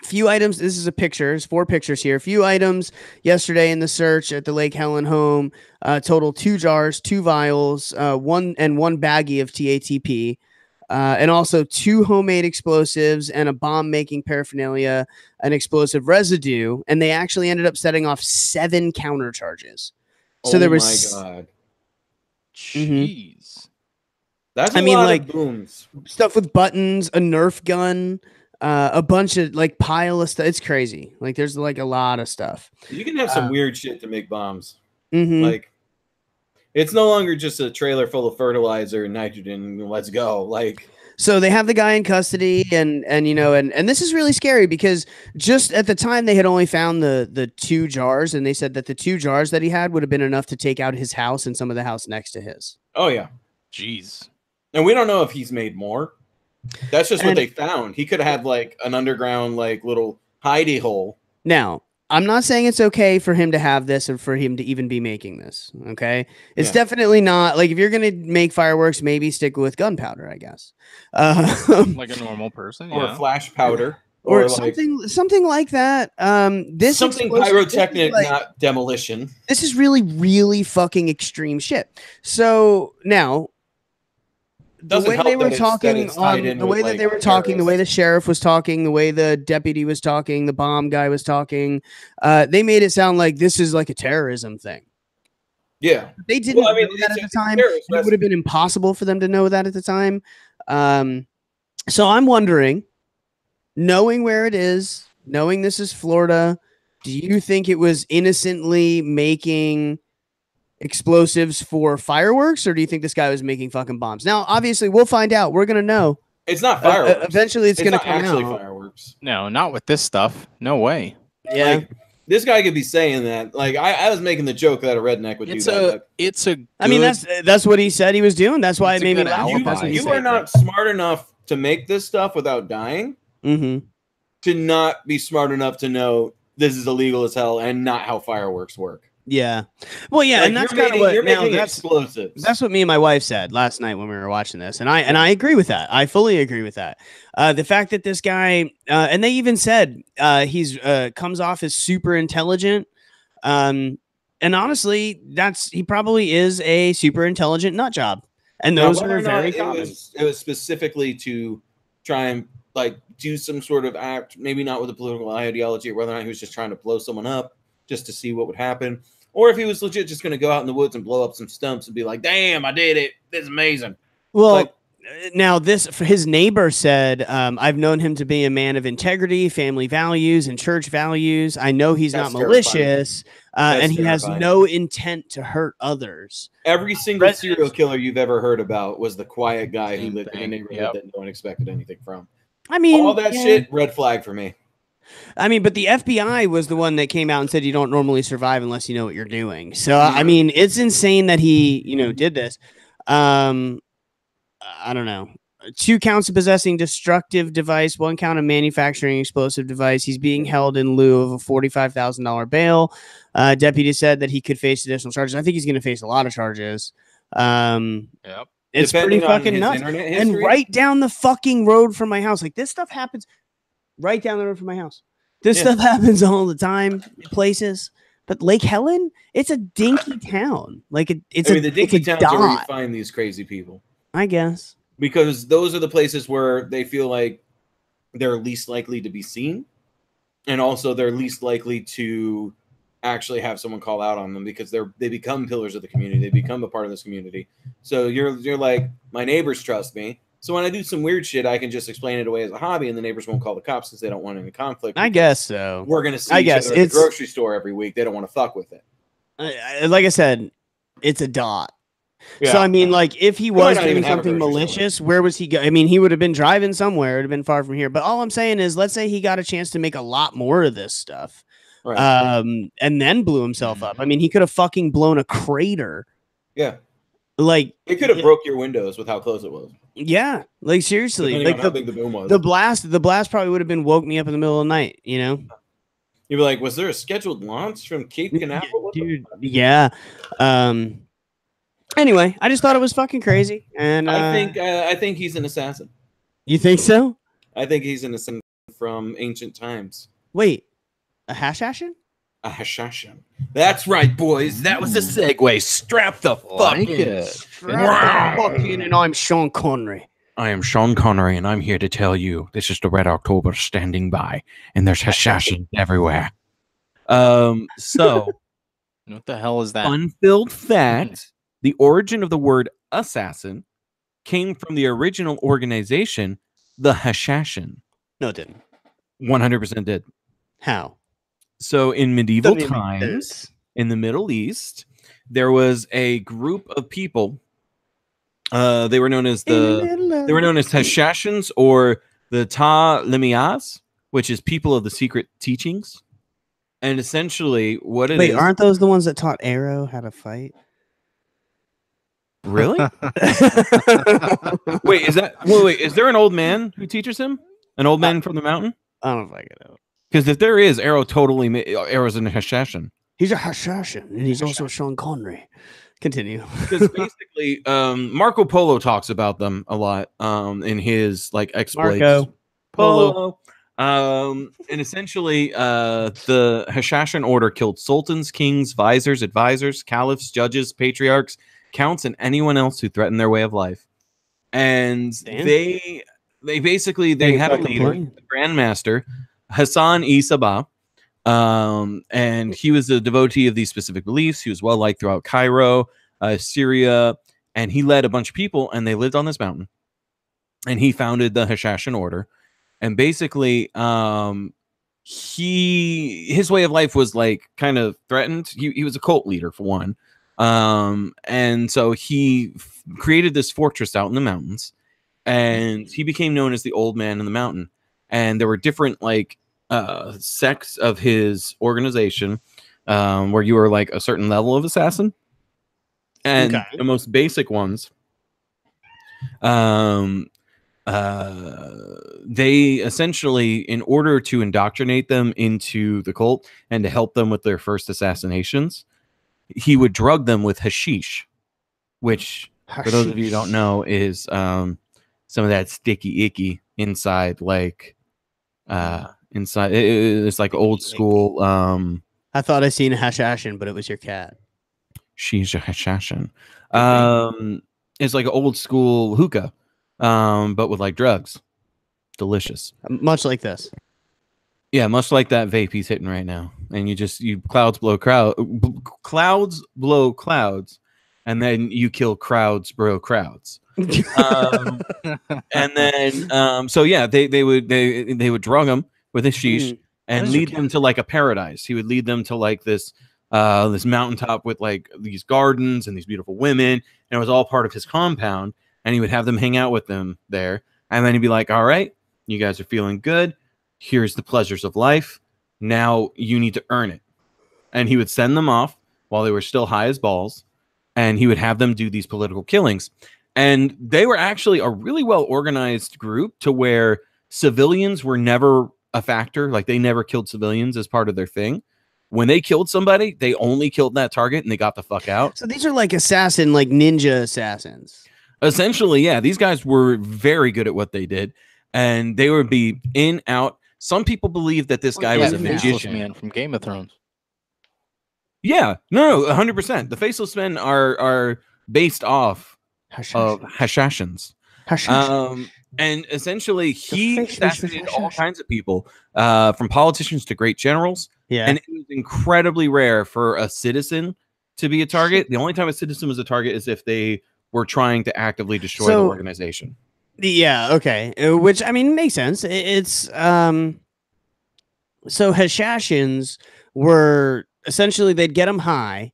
S3: Few items. This is a picture. There's 4 pictures here. Few items yesterday in the search at the Lake Helen home. Total 2 jars, 2 vials, one baggie of TATP, and also 2 homemade explosives and a bomb-making paraphernalia, an explosive residue. And they actually ended up setting off 7 counter charges. So there was.
S1: Oh my god!
S2: Jeez.
S1: That's a lot of booms.
S3: Stuff with buttons, a Nerf gun, a bunch of like pile of stuff. It's crazy. Like there's like a lot of stuff.
S1: You can have some weird shit to make bombs. Like it's no longer just a trailer full of fertilizer and nitrogen. Let's go. Like
S3: so they have the guy in custody, and you know, and this is really scary because just at the time they had only found the 2 jars, and they said that the 2 jars that he had would have been enough to take out his house and some of the house next to his.
S1: Oh yeah.
S2: Jeez.
S1: And we don't know if he's made more. That's just what they found. He could have had like an underground, like little hidey hole.
S3: Now, I'm not saying it's okay for him to have this and for him to even be making this. Okay. It's definitely not like if you're going to make fireworks, maybe stick with gunpowder, I guess.
S2: Like a normal person.
S1: Or flash powder.
S3: Or something like that. This
S1: something pyrotechnic, not demolition.
S3: This is really, really fucking extreme shit. So now, the way they were talking, the way that they were talking, the way the sheriff was talking, the way the deputy was talking, the bomb guy was talking, they made it sound like this is like a terrorism thing.
S1: Yeah.
S3: They didn't
S1: Well, I mean,
S3: know that at
S1: it's
S3: the
S1: a
S3: time.
S1: terrorist
S3: It would have been impossible for them to know that at the time. So I'm wondering, knowing where it is, knowing this is Florida, do you think it was innocently making explosives for fireworks, or do you think this guy was making fucking bombs? Now, obviously, we'll find out. We're gonna know.
S1: It's not fireworks.
S3: Eventually, it's gonna
S1: not
S3: come
S1: actually
S3: out.
S1: fireworks.
S2: No, not with this stuff. No way.
S3: Yeah.
S1: Like, this guy could be saying that. Like, I was making the joke that a redneck would do that.
S2: It's a. Good,
S3: I mean, that's what he said he was doing. That's why it
S2: It's a
S3: made me
S2: good
S3: laugh.
S2: alibi.
S3: That's what he
S1: You
S3: said.
S1: are not smart enough to make this stuff without dying.
S3: Mm-hmm.
S1: To not be smart enough to know this is illegal as hell and not how fireworks work.
S3: Yeah. Well, yeah,
S1: Like,
S3: and that's kind of what
S1: you're
S3: now
S1: making
S3: that's
S1: explosives.
S3: that's what me and my wife said last night when we were watching this, and I agree with that. I fully agree with that. The fact that this guy, and they even said he's comes off as super intelligent, and honestly, he probably is a super intelligent nut job, and
S1: Now,
S3: those
S1: whether
S3: are
S1: or not
S3: very
S1: it
S3: common.
S1: it was specifically to try and like do some sort of act, maybe not with a political ideology, or whether or not he was just trying to blow someone up just to see what would happen, or if he was legit just going to go out in the woods and blow up some stumps and be like, "Damn, I did it! This is amazing."
S3: Well,
S1: Like,
S3: now his neighbor said, I've known him to be a man of integrity, family values, and church values. I know he's
S1: That's
S3: not malicious, and he has
S1: terrifying.
S3: no intent to hurt others.
S1: every single serial killer you've ever heard about was the quiet guy who lived in a neighborhood that no one expected anything from.
S3: I mean,
S1: all that shit, red flag for me.
S3: I mean, but the FBI was the one that came out and said you don't normally survive unless you know what you're doing. So, I mean, it's insane that he, did this. I don't know. 2 counts of possessing destructive device, 1 count of manufacturing explosive device. He's being held in lieu of a $45,000 bail. Deputy said that he could face additional charges. I think he's going to face a lot of charges.
S2: Yep.
S3: It's
S1: Depending
S3: pretty
S1: on
S3: fucking
S1: his
S3: nuts.
S1: internet
S3: And
S1: history?
S3: right down the fucking road from my house. Like, this stuff happens right down the road from my house. This stuff happens all the time in places. But Lake Helen, it's a dinky town. Like,
S1: the dinky towns are where you find these crazy people.
S3: I guess.
S1: Because those are the places where they feel like they're least likely to be seen. And also they're least likely to actually have someone call out on them because they become pillars of the community. They become a part of this community. So you're like, my neighbors trust me. So when I do some weird shit, I can just explain it away as a hobby, and the neighbors won't call the cops because they don't want any conflict.
S3: I guess so.
S1: We're going to see each other at the grocery store every week. They don't want to fuck with it.
S3: Like I said, it's a dot.
S1: Yeah.
S3: So, I mean, like, if he was doing something malicious, where was he going? I mean, he would have been driving somewhere. It would have been far from here. But all I'm saying is, let's say he got a chance to make a lot more of this stuff.
S1: Right.
S3: And then blew himself up. I mean, he could have fucking blown a crater.
S1: Yeah.
S3: Like,
S1: it could have broke your windows with how close it was.
S3: Yeah. Like, seriously. Like,
S1: how big the boom was.
S3: The blast probably would have been woke me up in the middle of the night, You'd
S1: be like, was there a scheduled launch from Cape Canaveral?
S3: Dude, yeah. Anyway, I just thought it was fucking crazy. And
S1: I think he's an assassin.
S3: You think so?
S1: I think he's an assassin from ancient times.
S3: Wait. A hashashin?
S1: A hashashin. That's right, boys. That was a segue. Strap the fuck in.
S3: Strap the fuck in, and I'm Sean Connery.
S4: I am Sean Connery, and I'm here to tell you this is the Red October standing by, and there's hashashin everywhere.
S2: So what the hell is that?
S4: Fun-filled fact: the origin of the word assassin came from the original organization, the Hashashin.
S3: No, it didn't.
S4: 100% did.
S3: How?
S4: So in medieval times, in the Middle East, there was a group of people. They were known as Hashashins, or the Ta'limiyas, which is people of the secret teachings. And essentially, what it is.
S3: Wait, aren't those the ones that taught Arrow how to fight?
S4: Really? Wait, is there an old man who teaches him? An old man from the mountain?
S3: I don't know if I get it.
S4: Because if there is, Arrow's in a Hashashin.
S3: He's a Hashashin, and he's also Sean Connery. Continue.
S1: Because basically, Marco Polo talks about them a lot in his exploits.
S3: Marco
S1: Polo. And essentially, the Hashashin order killed sultans, kings, viziers, advisors, caliphs, judges, patriarchs, counts, and anyone else who threatened their way of life. And they basically had a leader, the Grandmaster, Hassan-i Sabah,
S4: And he was a devotee of these specific beliefs. He was well liked throughout Cairo, Syria, and he led a bunch of people, and they lived on this mountain. And he founded the Hashashin order. And basically, his way of life was like kind of threatened. He was a cult leader for one. And so he created this fortress out in the mountains, and he became known as the Old Man in the Mountain. And there were different like sects of his organization, where you were like a certain level of assassin. And the most basic ones, they essentially, in order to indoctrinate them into the cult and to help them with their first assassinations, he would drug them with hashish, which, for those of you who don't know, is some of that sticky icky inside, like inside. It's like old school.
S3: I thought I seen a hashashin, but it was your cat.
S4: She's a hashashin. It's like an old school hookah, but with like drugs. Delicious.
S3: Much like this.
S4: Yeah, much like that vape he's hitting right now. And clouds blow clouds, and then you kill crowds, bro, crowds. And then so yeah, they would drug them with a sheesh and lead them to like a paradise. He would lead them to like this mountaintop with like these gardens and these beautiful women, and it was all part of his compound, and he would have them hang out with them there. And then he'd be like, all right, you guys are feeling good, here's the pleasures of life, now you need to earn it. And he would send them off while they were still high as balls, and he would have them do these political killings. And they were actually a really well organized group, to where civilians were never a factor. Like, they never killed civilians as part of their thing. When they killed somebody, they only killed that target and they got the fuck out.
S3: So these are like ninja assassins.
S4: Essentially, yeah. These guys were very good at what they did, and they would be in, out. Some people believe that this guy was a magician.
S2: Man from Game of Thrones.
S4: Yeah, no, 100%. The Faceless Men are based off of Hashashins. And essentially, he assassinated all kinds of people, from politicians to great generals.
S3: Yeah.
S4: And it was incredibly rare for a citizen to be a target. The only time a citizen was a target is if they were trying to actively destroy the organization.
S3: Yeah, okay. Which, I mean, makes sense. It's so Hashashins were essentially, they'd get them high,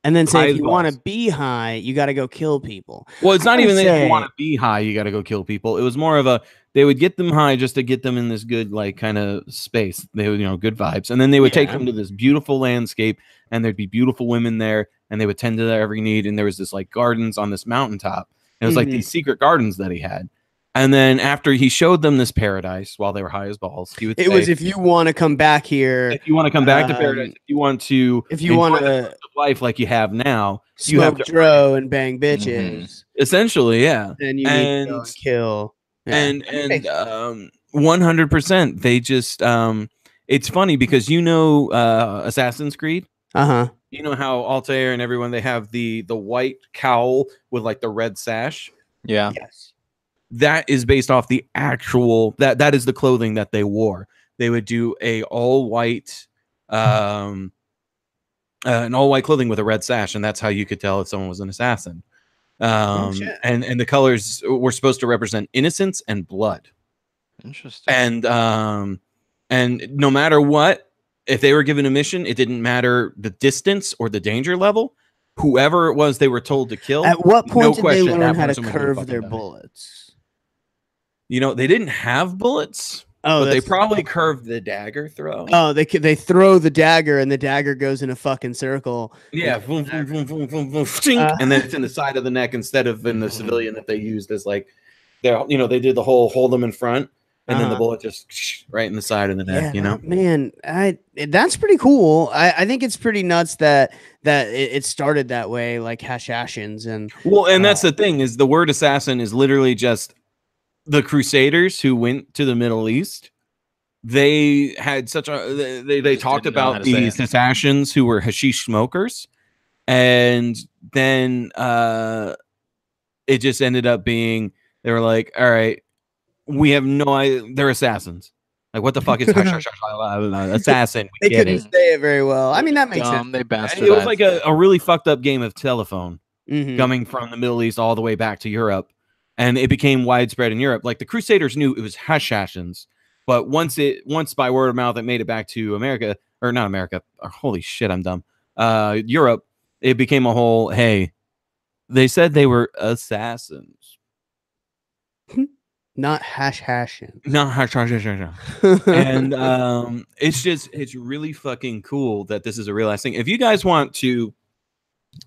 S3: and then say, if you want to be high, you got to go kill people.
S4: Well, it's not even that if you want to be high, you got to go kill people. It was more of they would get them high just to get them in this good, like, kind of space. They would, good vibes. And then they would take them to this beautiful landscape, and there'd be beautiful women there, and they would tend to their every need. And there was this, like, gardens on this mountaintop. It was like these secret gardens that he had. And then after he showed them this paradise while they were high as balls, he would say,
S3: if you want to come back here,
S4: if you want to come back to paradise, if you want to life like you have now, you have to
S3: dro and bang bitches.
S4: Essentially, yeah.
S3: Then you need to go and kill. Yeah.
S4: And 100%. They just it's funny because Assassin's Creed. You know how Altair and everyone, they have the white cowl with like the red sash.
S2: Yeah.
S3: Yes.
S4: That is based off the actual that is the clothing that they wore. They would do an all white clothing with a red sash, and that's how you could tell if someone was an assassin. And the colors were supposed to represent innocence and blood.
S2: Interesting.
S4: And no matter what, if they were given a mission, it didn't matter the distance or the danger level. Whoever it was they were told to kill.
S3: At what point did they learn how to curve their bullets?
S4: They didn't have bullets. But they probably curved the dagger throw.
S3: Oh, they throw the dagger, and the dagger goes in a fucking circle.
S4: Yeah, and then it's in the side of the neck instead of in the civilian that they used as like, they did the whole hold them in front, and then the bullet just right in the side of the neck.
S3: Man, that's pretty cool. I think it's pretty nuts that it started that way, like Hashashins and
S4: that's the thing, is the word assassin is literally just the Crusaders who went to the Middle East. They had they talked about these assassins who were hashish smokers, and then it just ended up being, they were like, all right, we have no idea, they're assassins. Like, what the fuck is assassin? We
S3: They
S4: get
S3: couldn't
S4: it.
S3: say it very well. I mean, that makes sense.
S2: They bastardized.
S4: It was like a really fucked up game of telephone
S3: Mhm.
S4: coming from the Middle East all the way back to Europe, and it became widespread in Europe. Like the Crusaders knew it was Hashashins, but once by word of mouth it made it back to America, or not America. Holy shit, I'm dumb. Europe, it became a whole. Hey, they said they were assassins,
S3: Not hashing.
S4: not hashashins. And it's really fucking cool that this is a real thing. If you guys want to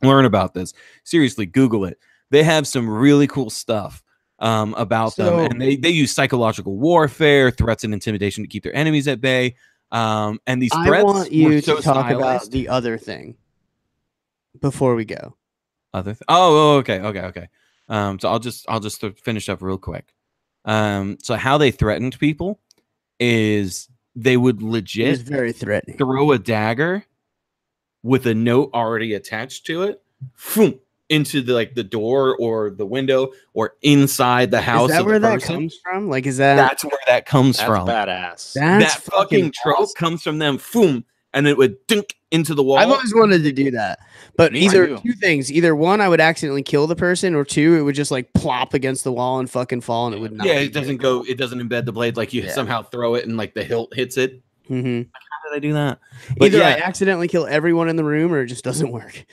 S4: learn about this, seriously, Google it. They have some really cool stuff about them, and they use psychological warfare, threats, and intimidation to keep their enemies at bay. And these threats.
S3: I want you
S4: so
S3: to talk
S4: stylized.
S3: about the other thing before we go.
S4: Okay. So I'll just finish up real quick. So how they threatened people is they would
S3: It was
S4: legit
S3: very threatening.
S4: throw a dagger with a note already attached to it, into the door or the window or inside the house.
S3: Is that
S4: of
S3: where
S4: the
S3: that
S4: person.
S3: comes from? Like, is that
S4: That's where that comes
S2: That's
S4: from.
S2: badass.
S3: that's
S4: That fucking trope
S3: awesome.
S4: comes from them. And it would dunk into the wall.
S3: I've always wanted to do that, but
S2: Me
S3: either
S2: too.
S3: two things: either one, I would accidentally kill the person, or two, it would just like plop against the wall and fucking fall, and it would not.
S4: Yeah,
S3: be
S4: it doesn't
S3: good.
S4: it doesn't embed the blade. Like you
S3: Yeah.
S4: somehow throw it and like the hilt hits it.
S3: Mhm.
S4: How did I do that? But
S3: Either I
S4: yeah,
S3: accidentally kill everyone in the room, or it just doesn't work.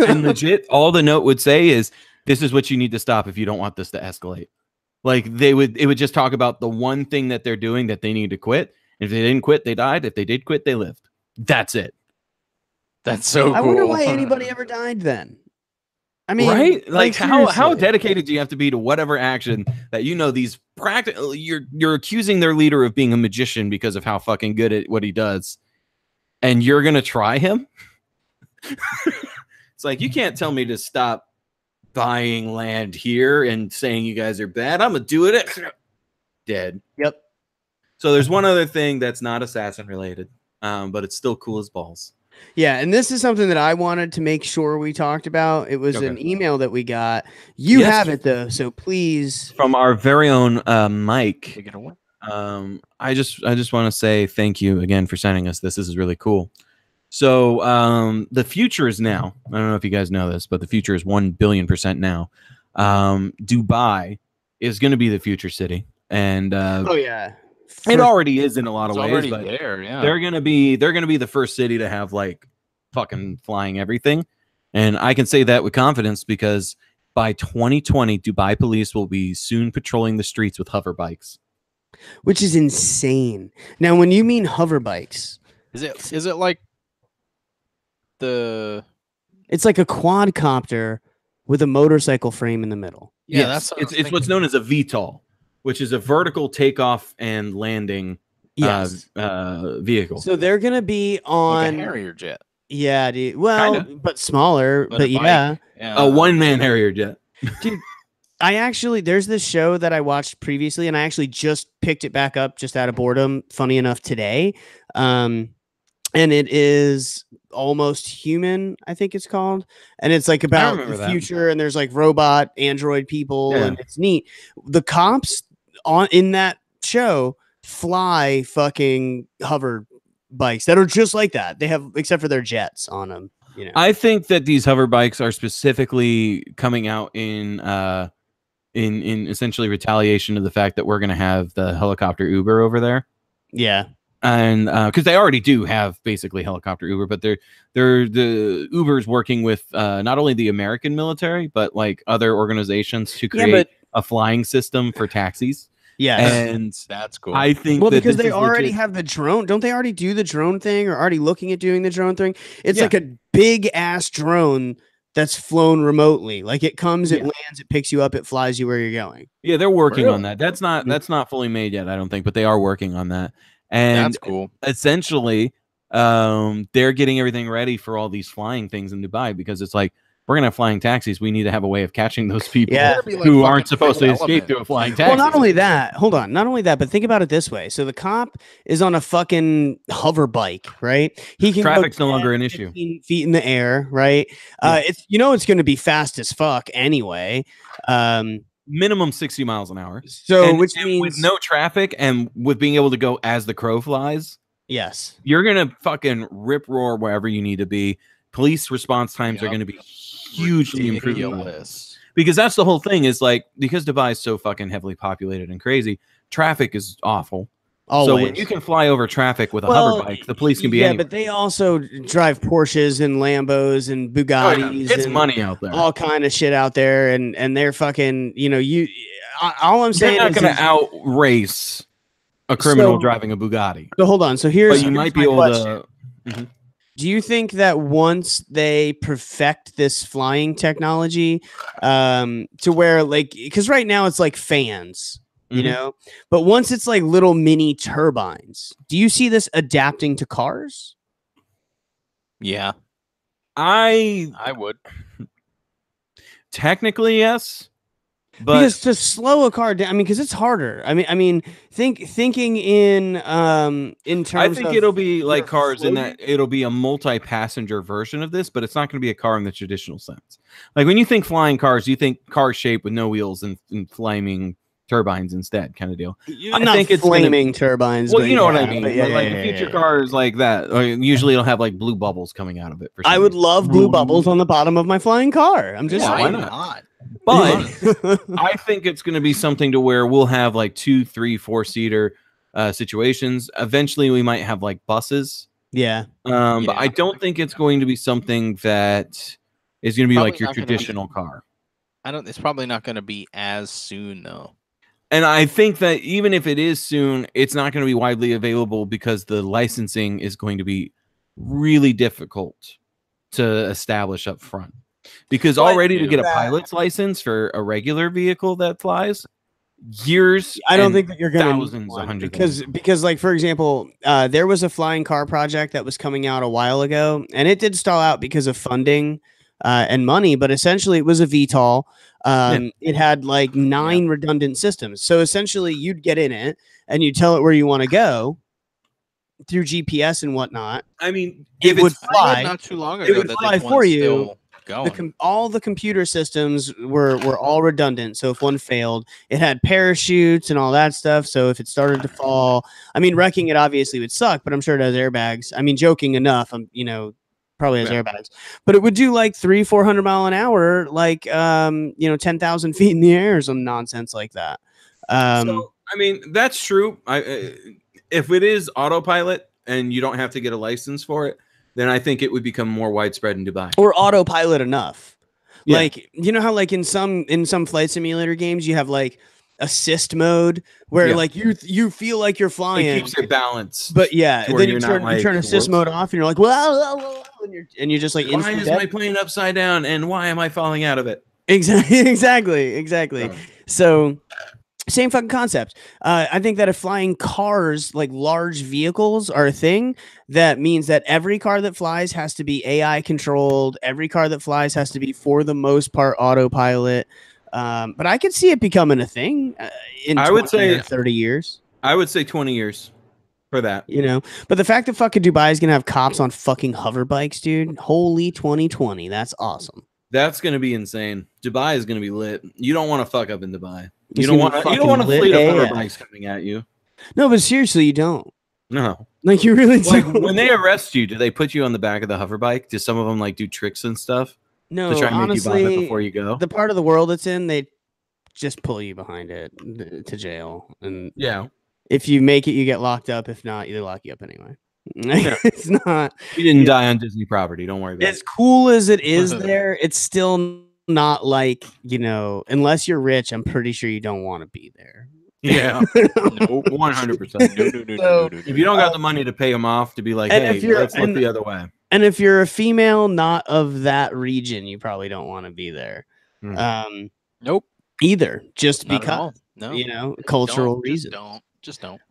S4: and legit, all the note would say is, "This is what you need to stop if you don't want this to escalate." Like it would just talk about the one thing that they're doing that they need to quit. If they didn't quit, they died. If they did quit, they lived. That's it.
S2: That's so cool.
S3: I wonder why anybody ever died then. I mean,
S4: Right? Like how
S3: seriously.
S4: dedicated do you have to be to whatever action that these practical? You're accusing their leader of being a magician because of how fucking good at what he does, and you're gonna try him. It's like you can't tell me to stop buying land here and saying you guys are bad. I'm gonna do it. Dead.
S3: Yep.
S4: So there's one other thing that's not assassin related, but it's still cool as balls.
S3: Yeah, and this is something that I wanted to make sure we talked about. It was an
S4: Okay.
S3: email that we got. You
S4: Yes.
S3: have it though, so please.
S4: From our very own Mike.
S2: We get a win.
S4: I just want to say thank you again for sending us this. This is really cool. So the future is now. I don't know if you guys know this, but the future is 1 billion% now. Dubai is going to be the future city, and
S3: Oh yeah,
S4: it already is in a lot of
S2: It's
S4: ways.
S2: already
S4: But
S2: there. Yeah.
S4: they're gonna be the first city to have like fucking flying everything, and I can say that with confidence because by 2020, Dubai police will be soon patrolling the streets with hover bikes.
S3: which is insane. Now, when you mean hover bikes,
S2: Is it like the?
S3: it's like a quadcopter with a motorcycle frame in the middle.
S2: Yeah,
S4: Yes,
S2: that's what I was
S4: it's what's known as a VTOL, which is a vertical takeoff and landing
S3: Yes.
S4: vehicle.
S3: So they're gonna be
S2: like
S3: on.
S2: a Harrier jet.
S3: Yeah, dude. Well, but smaller. But
S2: a
S3: yeah.
S2: bike. Yeah.
S4: A one-man Harrier jet.
S3: There's this show that I watched previously, and I actually just picked it back up just out of boredom. Funny enough, today, and it is Almost Human, I think it's called, and it's like about the
S4: remember that.
S3: future, and there's like robot android people,
S4: Yeah.
S3: and it's neat. The cops in that show fly fucking hover bikes that are just like that. They have, except for their jets on them. You know,
S4: I think that these hover bikes are specifically coming out in essentially retaliation of the fact that we're going to have the helicopter Uber over there.
S3: yeah.
S4: And because they already do have basically helicopter Uber, but they're the Uber's working with not only the American military but like other organizations to create a flying system for taxis.
S3: Yeah.
S4: And
S2: That's cool.
S4: I think
S3: Well,
S4: that
S3: because
S4: this
S3: they
S4: is
S3: already
S4: legit.
S3: have the drone. Don't they already do the drone thing, or already looking at doing the drone thing? It's
S4: Yeah.
S3: like a big ass drone that's flown remotely. Like it comes, it
S4: Yeah.
S3: lands, it picks you up, it flies you where you're going.
S4: Yeah, they're working
S2: Really?
S4: on that. That's not fully made yet, I don't think, but they are working on that. And
S2: That's cool.
S4: essentially, they're getting everything ready for all these flying things in Dubai because it's like we're gonna have flying taxis. We need to have a way of catching those people
S3: Yeah.
S2: Better be like
S4: who
S2: fucking
S4: aren't supposed to
S2: Fifth
S4: escape
S2: Element.
S4: through a flying taxi.
S3: Well, not only that, hold on, not only that, but think about it this way. So the cop is on a fucking hover bike, right? He can
S4: Traffic's
S3: go
S4: no longer
S3: 10,
S4: an issue.
S3: 15 feet in the air, right? It's it's going to be fast as fuck anyway.
S4: minimum 60 miles an hour.
S3: So
S4: And-
S3: which
S4: and
S3: means
S4: with no traffic and with being able to go as the crow flies,
S3: yes.
S4: you're gonna fucking rip roar wherever you need to be. Police response times are
S2: Yep.
S4: gonna be hugely improved.
S2: Ridiculous.
S4: Because that's the whole thing is like, because Dubai is so fucking heavily populated and crazy, traffic is awful.
S3: Always.
S4: So when you can fly over traffic with a hover bike, the police can be anywhere.
S3: but they also drive Porsches and Lambos and
S4: Oh, yeah.
S3: Bugattis.
S4: It's
S3: and
S4: money out there.
S3: all kind of shit out there, and they're fucking. All I'm
S4: You're
S3: saying
S4: not
S3: is
S4: going to outrace a criminal
S3: So-
S4: driving a Bugatti,
S3: So hold on. So here's
S4: but you might be
S3: my
S4: able
S3: question.
S4: to.
S3: Do you think that once they perfect this flying technology, to where because right now it's like fans, you
S4: Mhm.
S3: know, but once it's like little mini turbines, do you see this adapting to cars?
S2: Yeah,
S4: I
S2: I would.
S4: technically yes, but
S3: Because to slow a car down, I mean, because it's harder. I mean, thinking in terms.
S4: I think
S3: of
S4: it'll be like
S3: your
S4: cars in
S3: floating-
S4: that it'll be a multi-passenger version of this, but it's not going to be a car in the traditional sense. Like when you think flying cars, you think car shape with no wheels and flaming turbines instead, kind of deal. I
S3: not
S4: think it's gonna-
S3: flaming turbines.
S4: Well,
S3: but
S4: you know what I
S3: yeah,
S4: mean.
S3: but yeah,
S4: like
S3: yeah,
S4: a future
S3: yeah.
S4: car is like that. Or usually it'll have like blue bubbles coming out of it. For
S3: I
S4: some
S3: would
S4: reason.
S3: love blue bubbles on the bottom of my flying car. I'm just
S4: Yeah, why
S3: saying.
S4: not? But I think it's going to be something to where we'll have like 2, 3, 4-seater situations. Eventually, we might have like buses.
S3: yeah.
S4: But I don't think it's going to be something that is going to be
S2: Probably
S4: like your
S2: not gonna be-
S4: traditional car.
S2: It's probably not going to be as soon though.
S4: And I think that even if it is soon, it's not going to be widely available because the licensing is going to be really difficult to establish up front. Because
S3: Well,
S4: already to get a
S3: that-
S4: pilot's license for a regular vehicle that flies, years.
S3: I don't
S4: and
S3: think that you're going to
S4: thousands, hundreds of
S3: because like for example, there was a flying car project that was coming out a while ago, and it did stall out because of funding and money. But essentially, it was a VTOL. It had like 9 redundant systems, so essentially, you'd get in it and you tell it where you want to go through GPS and whatnot.
S4: I mean,
S3: It would
S2: I read
S3: fly.
S2: not too long
S3: it
S2: ago
S3: would
S2: that
S3: fly
S2: there's
S3: for
S2: one
S3: you.
S2: still going.
S3: All the computer systems were all redundant, so if one failed, it had parachutes and all that stuff. So if it started to fall, I mean, wrecking it obviously would suck, but I'm sure it has airbags. I mean, joking enough, probably has airbags, but it would do like 300-400 mile an hour, like 10,000 feet in the air or some nonsense like that.
S4: So, I mean, that's true. If it is autopilot and you don't have to get a license for it, then I think it would become more widespread in Dubai.
S3: Or autopilot enough.
S4: Yeah.
S3: Like, you know how like in some flight simulator games you have like assist mode where
S4: Yeah.
S3: like you feel like you're flying.
S4: It keeps your balance.
S3: But yeah,
S4: to where
S3: then
S4: you're
S3: you
S4: not,
S3: turn
S4: like,
S3: assist
S4: warped.
S3: mode off and you're like, well, and you're just like
S4: Why
S3: instant
S4: is
S3: death.
S4: my plane upside down and why am I falling out of it?
S3: Exactly.
S4: So,
S3: So same fucking concept. I think that if flying cars, like large vehicles, are a thing, that means that every car that flies has to be AI controlled. Every car that flies has to be, for the most part, autopilot. But I could see it becoming a thing in
S4: I would
S3: 20 or
S4: say-
S3: 30 years.
S4: I would say 20 years for that.
S3: But the fact that fucking Dubai is gonna have cops on fucking hover bikes, dude, holy 2020, that's awesome.
S4: That's going to be insane. Dubai is going to be lit. You don't want to fuck up in Dubai.
S3: It's
S4: You don't
S3: gonna
S4: want
S3: be
S4: to. You don't want a
S3: fucking
S4: fleet
S3: lit
S4: of hover
S3: AF.
S4: bikes coming at you.
S3: No, but seriously, you don't.
S4: No.
S3: Like, you really
S4: Like
S3: don't.
S4: when they arrest you, do they put you on the back of the hover bike? Do some of them like do tricks and stuff
S3: No,
S4: to try and make you vomit
S3: honestly,
S4: before you go?
S3: the part of the world it's in, they just pull you behind it to jail. And
S4: Yeah.
S3: if you make it, you get locked up. If not, they lock you up anyway. It's not
S4: You didn't die on Disney property. Don't worry about
S3: as cool as it is there. It's still not like, unless you're rich, I'm pretty sure you don't want to be there.
S4: it. Yeah.
S2: Nope.
S4: 100%.
S3: So-
S4: If you don't got the money to pay them off to be like,
S3: And
S4: hey,
S3: if you're-
S4: let's look
S3: and-
S4: the other way.
S3: And if you're a female not of that region, you probably don't want to be there.
S4: Hmm.
S2: Nope.
S3: Either, just
S2: Not at
S3: because,
S2: all. No.
S3: cultural
S2: Don't,
S3: reasons.
S2: Just don't.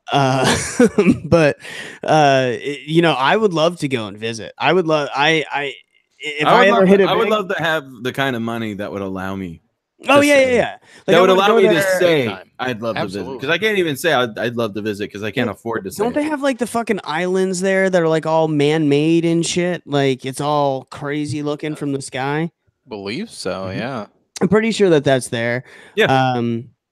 S3: But I would love to go and visit. I would love. If I ever hit a
S4: I would
S3: big-
S4: love to have the kind of money that would allow me.
S3: Oh
S4: to
S3: yeah,
S4: say-
S3: yeah. Like,
S4: That
S3: I
S4: would
S3: wanna
S4: allow
S3: go
S4: me to
S3: there-
S4: say
S2: Time.
S4: I'd love to visit
S2: Absolutely.
S4: because I can't even say I'd love to visit because I can't afford to say.
S3: Don't they
S4: it.
S3: have like the fucking islands there that are like all man-made and shit? Like it's all crazy looking from the sky.
S2: Believe so.
S4: Mhm.
S2: Yeah.
S3: I'm pretty sure that that's there.
S4: Yeah.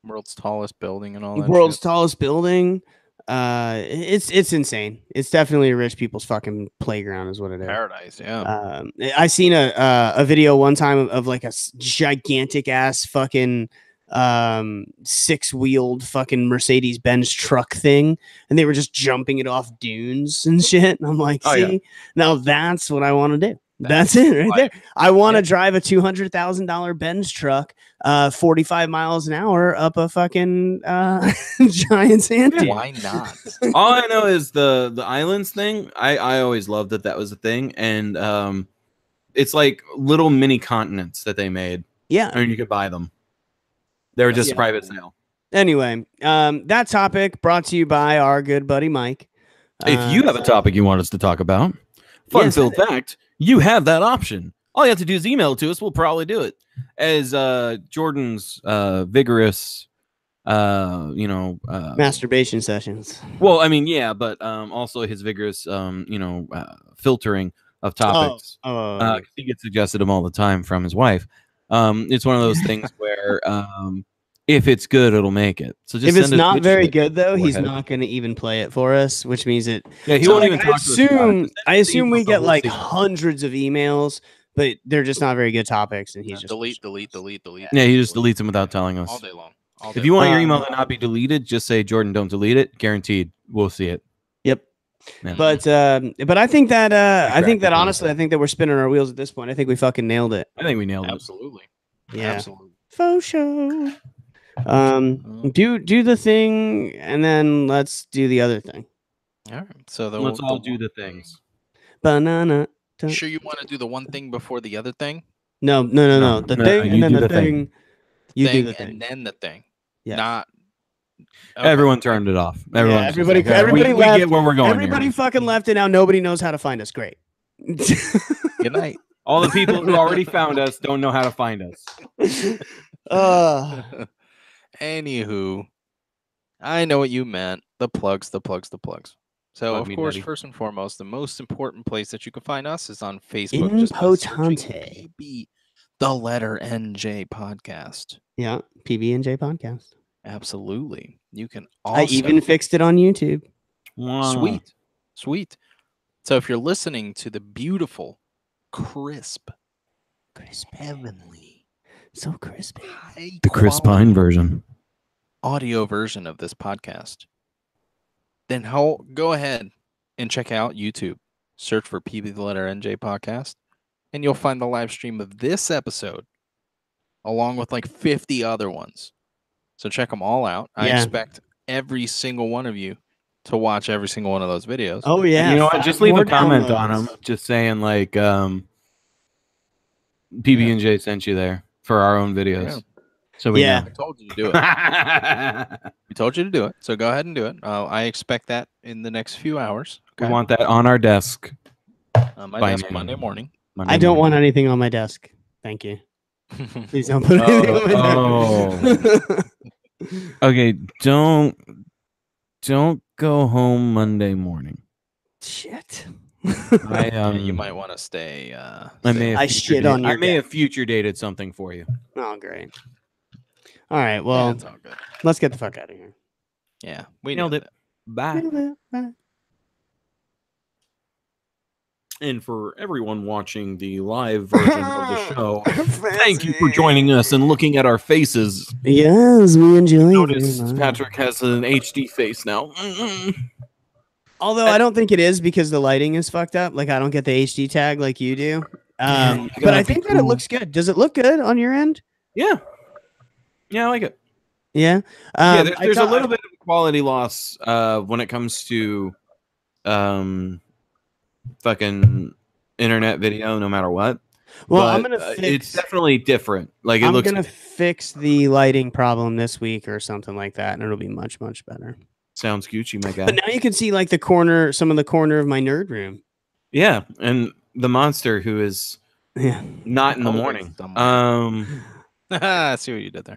S2: World's tallest building and all that.
S3: World's
S2: shit.
S3: tallest building. It's insane. It's definitely a rich people's fucking playground, is what it is.
S2: Paradise. Yeah.
S3: I seen a video one time of like a gigantic ass fucking 6-wheeled fucking Mercedes-Benz truck thing, and they were just jumping it off dunes and shit. And I'm like, see, now that's what I want to do. That's it right there. I want to drive a $200,000 Benz truck 45 miles an hour up a fucking giant sand dune.
S2: Why not?
S4: All I know is the islands thing. I always loved that was a thing, and it's like little mini continents that they made.
S3: Yeah,
S4: and you could buy them. They were just private sale.
S3: Anyway, that topic brought to you by our good buddy Mike.
S4: If you have a topic you want us to talk about, fun-filled fact, you have that option. All you have to do is email it to us. We'll probably do it. As Jordan's vigorous,
S3: masturbation sessions.
S4: Well, I mean, yeah, but also his vigorous, filtering of topics. He gets suggested them all the time from his wife. It's one of those things where if it's good, it'll make it. So just
S3: if it's not very good, though, he's not going to even play it for us, which means it.
S4: Yeah, he won't even talk to us.
S3: I assume we get like hundreds of emails, but they're just not very good topics, and he's just
S2: delete.
S4: Yeah, he just deletes them without telling us
S2: all day long.
S4: If you want your email to not be deleted, just say Jordan, don't delete it. Guaranteed, we'll see it.
S3: Yep. Yeah. But I think that honestly, I think that we're spinning our wheels at this point. I think we fucking nailed it.
S4: I think we nailed it.
S2: Absolutely.
S3: Yeah.
S2: Absolutely.
S3: Faux show. Do the thing, and then let's do the other thing.
S2: All right. So
S4: let's all do the things.
S3: Banana.
S2: Sure, you want to do the one thing before the other thing?
S3: No. The thing and then the thing. You do the thing
S2: and then the thing.
S3: Yeah.
S2: Not.
S4: Okay. Everyone turned it off.
S3: Everybody left.
S4: We get where we're going.
S3: Everybody fucking left, and now nobody knows how to find us. Great.
S2: Good night.
S4: All the people who already found us don't know how to find us.
S2: Anywho, I know what you meant. The plugs. So,
S4: Plug
S2: of
S4: me,
S2: course,
S4: daddy.
S2: first and foremost, the most important place that you can find us is on Facebook.
S3: Impotente.
S2: The letter NJ podcast.
S3: Yeah, PBnJ podcast.
S2: Absolutely. You can also.
S3: I even fixed it on YouTube.
S4: Wow.
S2: Sweet. So if you're listening to the beautiful, crisp, heavenly,
S3: so crispy,
S4: the Chris Pine version,
S2: audio version of this podcast, then go ahead and check out YouTube. Search for PB the letter NJ podcast, and you'll find the live stream of this episode, along with like 50 other ones. So check them all out. I expect every single one of you to watch every single one of those videos.
S3: Oh yeah.
S4: You know what? Just leave a comment on them, just saying like PBnJ sent you there for our own videos. Yeah. So we know.
S2: I told you to do it. We told you to do it. So go ahead and do it. I expect that in the next few hours.
S4: Okay? We want that on our desk.
S2: My desk Monday morning.
S3: I don't want anything on my desk. Thank you. Please don't put anything on my desk.
S4: Okay, don't go home Monday morning.
S3: Shit.
S2: You might want to stay.
S4: I may have future dated something for you.
S3: Oh, great. All right. Well,
S2: it's all good.
S3: Let's get the fuck out of here.
S2: Yeah, we
S4: nailed it. Bye.
S3: Bye.
S4: And for everyone watching the live version of the show, thank you for joining us and looking at our faces.
S3: Yes, we enjoy it.
S4: Notice Patrick has an HD face now.
S3: Although I don't think it is because the lighting is fucked up. Like I don't get the HD tag like you do. But I think that it looks good. Does it look good on your end?
S4: Yeah. Yeah, I like it.
S3: Yeah.
S4: There's a little bit of quality loss when it comes to fucking internet video, no matter what.
S3: Well,
S4: but,
S3: I'm gonna fix.
S4: It's definitely different. Like
S3: I'm gonna fix the lighting problem this week or something like that, and it'll be much better.
S4: Sounds Gucci, my guy.
S3: But now you can see like some of the corner of my nerd room.
S4: Yeah, and the monster who is not in the morning.
S2: I see what you did there.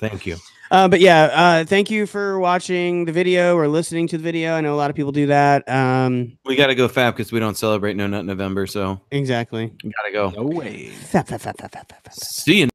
S4: Thank you.
S3: But yeah, thank you for watching the video or listening to the video. I know a lot of people do that.
S4: We got to go fab because we don't celebrate No Nut November. So
S3: exactly.
S4: We got to go.
S2: No way.
S3: Fap.
S4: See you.